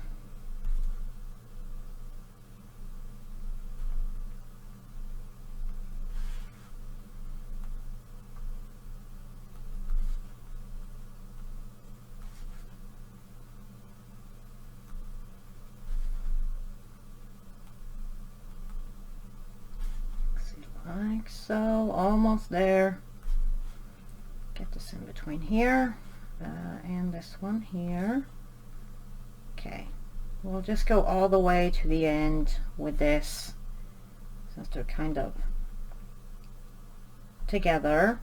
A: Like so, almost there. Get this in between here and this one here. Okay, we'll just go all the way to the end with this, since they're kind of together.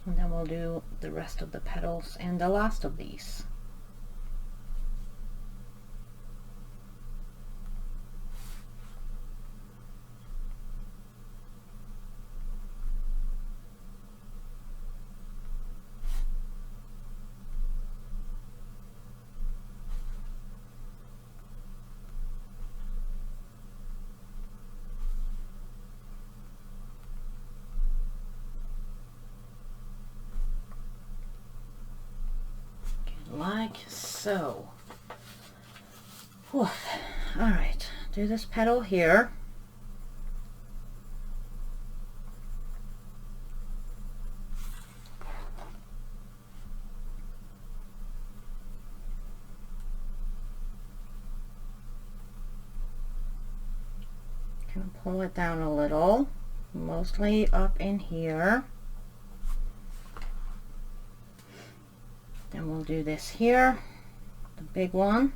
A: And then we'll do the rest of the petals and the last of these. Like so. Whew. All right, do this petal here. Kind of pull it down a little, mostly up in here. Then we'll do this here, the big one.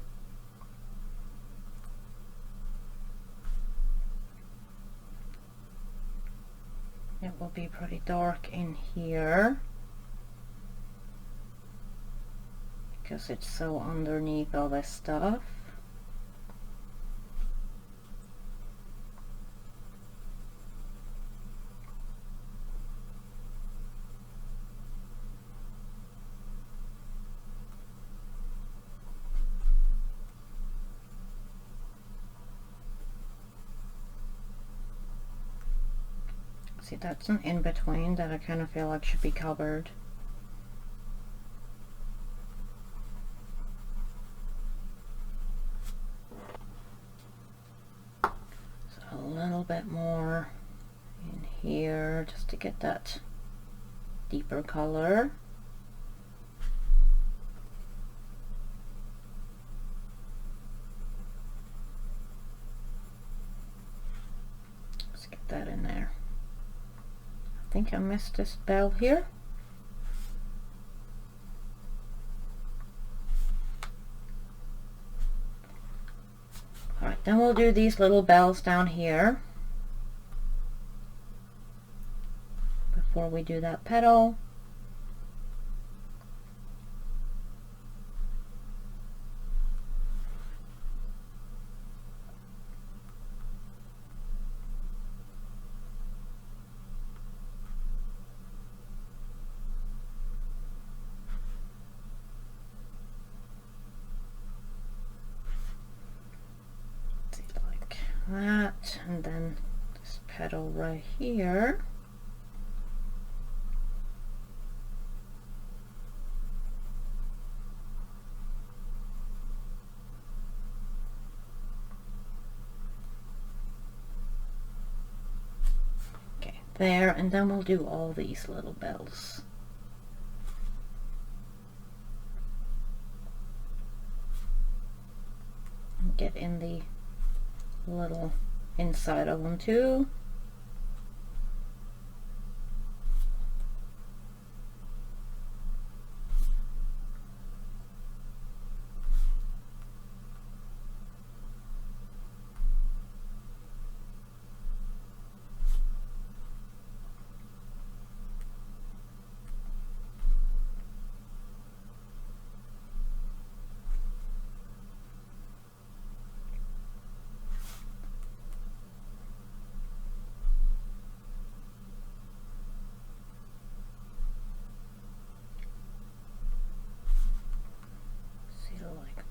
A: It will be pretty dark in here because it's so underneath all this stuff. See, that's an in-between that I kind of feel like should be covered. So a little bit more in here just to get that deeper color. Let's get that in there. I think I missed this bell here. Alright, then we'll do these little bells down here before we do that petal. That, and then this petal right here. Okay, there, and then we'll do all these little bells. And get in the little inside of them too.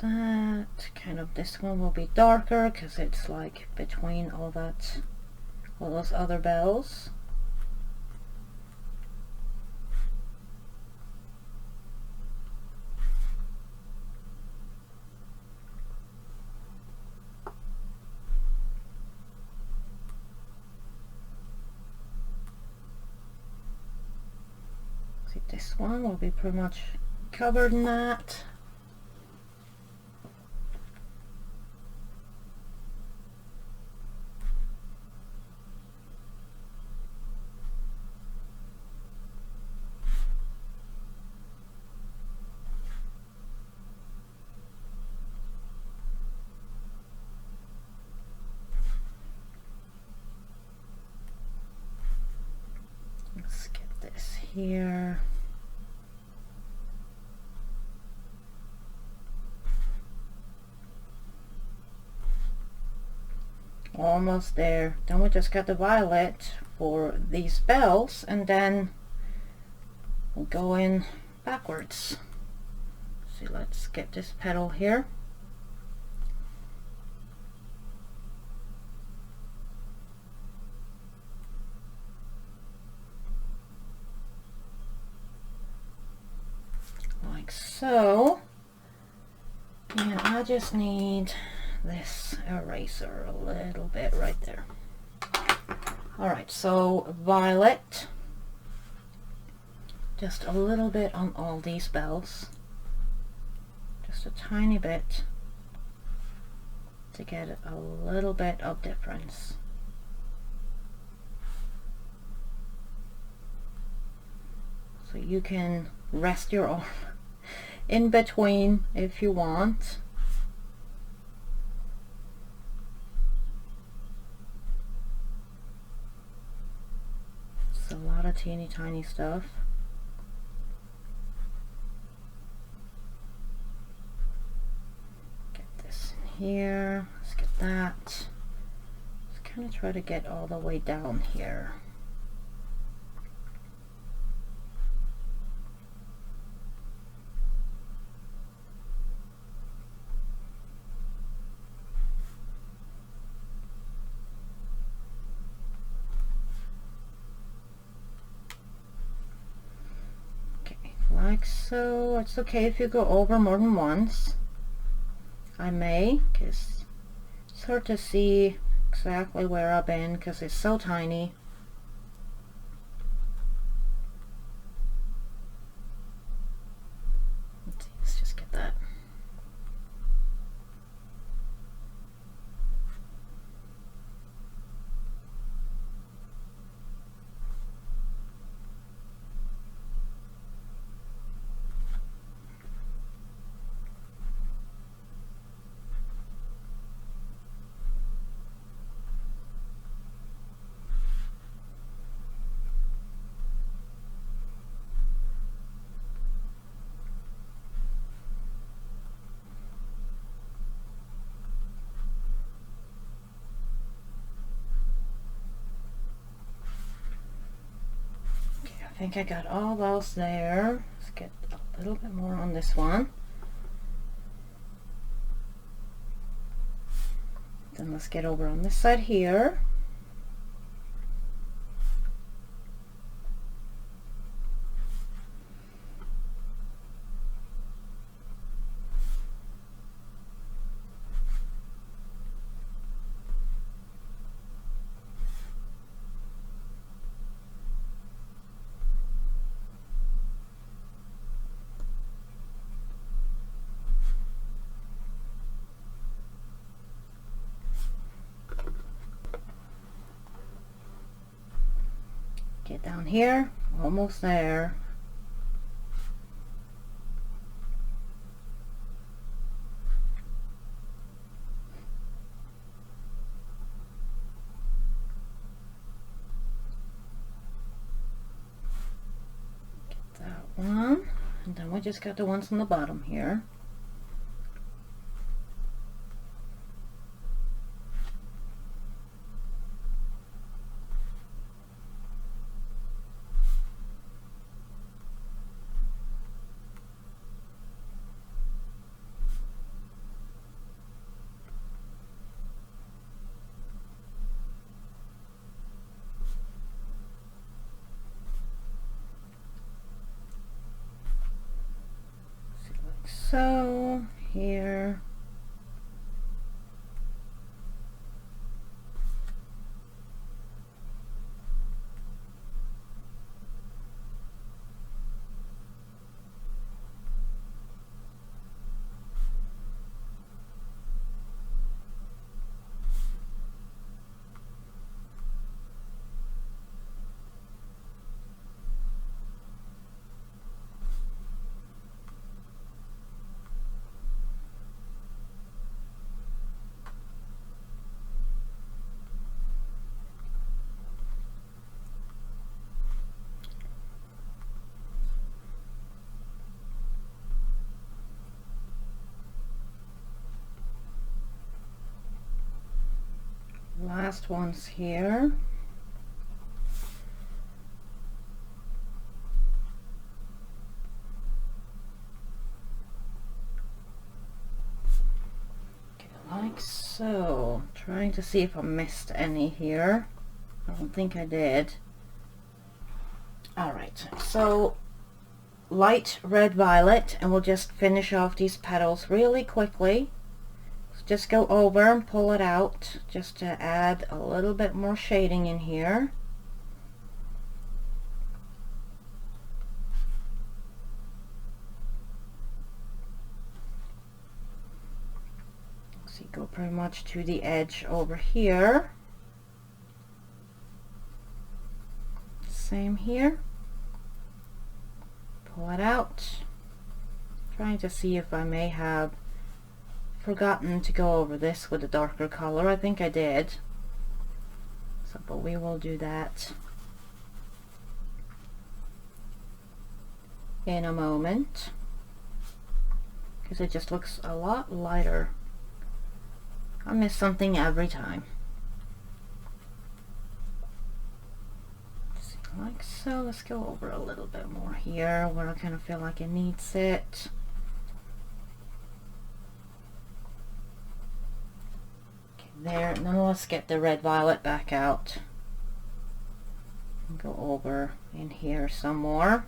A: That kind of, this one will be darker because it's like between all those other bells. See, this one will be pretty much covered in that. Let's get this here. Almost there. Then we just got the violet for these bells, and then we'll go in backwards. See, let's get this petal here. Like so. And I just need this eraser a little bit right there. Alright, so violet, just a little bit on all these bells, just a tiny bit to get a little bit of difference. So you can rest your arm in between if you want. It's a lot of teeny tiny stuff. Get this in here. Let's get that. Let's kind of try to get all the way down here. like so. It's okay if you go over more than once. I may, because it's hard to see exactly where I've been because it's so tiny. Let's just get that. I think I got all those there. Let's get a little bit more on this one. Then let's get over on this side here. Get down here, almost there. Get that one, and then we just got the ones on the bottom here. So here, last ones here. Okay, like so. Trying to see if I missed any here. I don't think I did. Alright, so light red violet, and we'll just finish off these petals really quickly. Just go over and pull it out just to add a little bit more shading in here. So you go pretty much to the edge over here. Same here. Pull it out. Trying to see if I may have forgotten to go over this with a darker color. I think I did. So, but we will do that in a moment because it just looks a lot lighter. I miss something every time. Like so. Let's go over a little bit more here where I kind of feel like it needs it. There, now let's get the red violet back out and go over in here some more.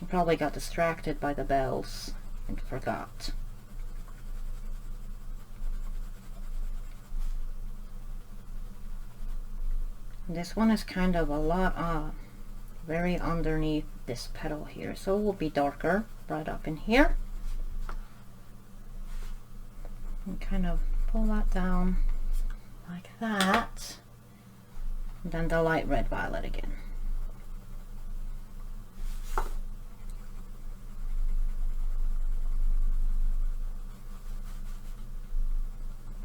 A: I probably got distracted by the bells and forgot. This one is kind of a lot very underneath this petal here, so it will be darker right up in here. And kind of pull that down like that. And then the light red violet again.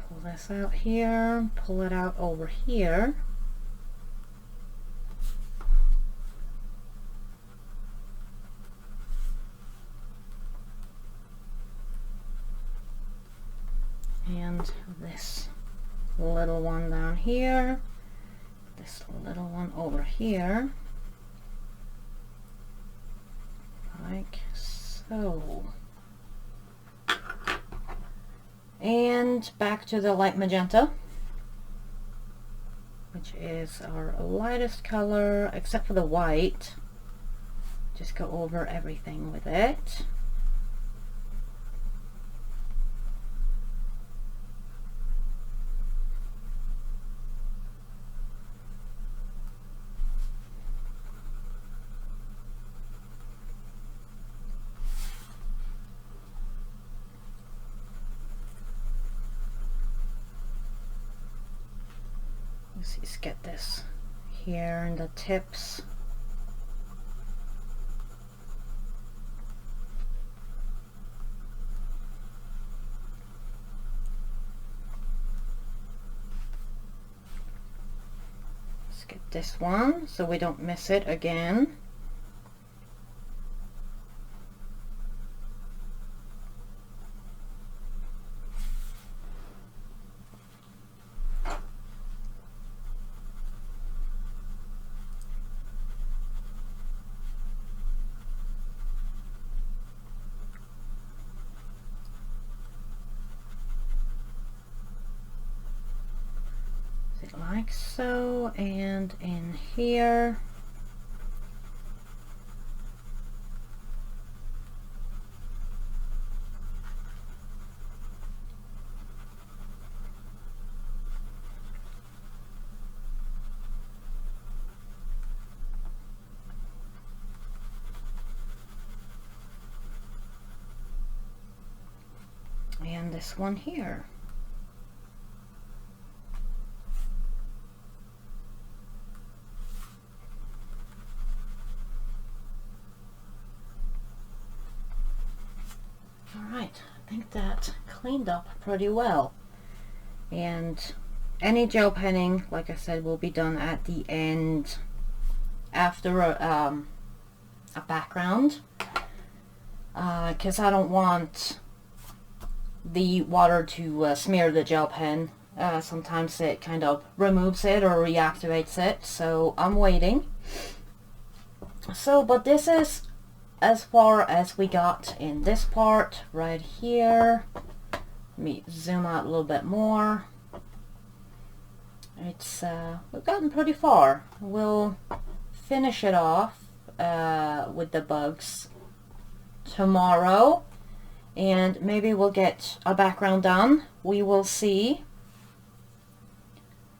A: Pull this out here, pull it out over here. And this little one down here, this little one over here, like so. And back to the light magenta, which is our lightest color, except for the white. Just go over everything with it. Let's just get this here in the tips. Let's get this one so we don't miss it again. Like so, and in here. And this one here. Alright, I think that cleaned up pretty well. And any gel penning, like I said, will be done at the end after a background. Because I don't want the water to smear the gel pen. Sometimes it kind of removes it or reactivates it, so I'm waiting. So, but this is as far as we got in this part right here. Let me zoom out a little bit more. It's we've gotten pretty far. We'll finish it off with the bugs tomorrow, and maybe we'll get a background done. We will see.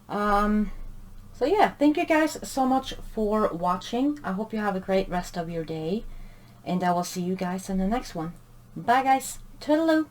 A: So yeah, thank you guys so much for watching. I hope you have a great rest of your day, and I will see you guys in the next one. Bye guys. Toodaloo.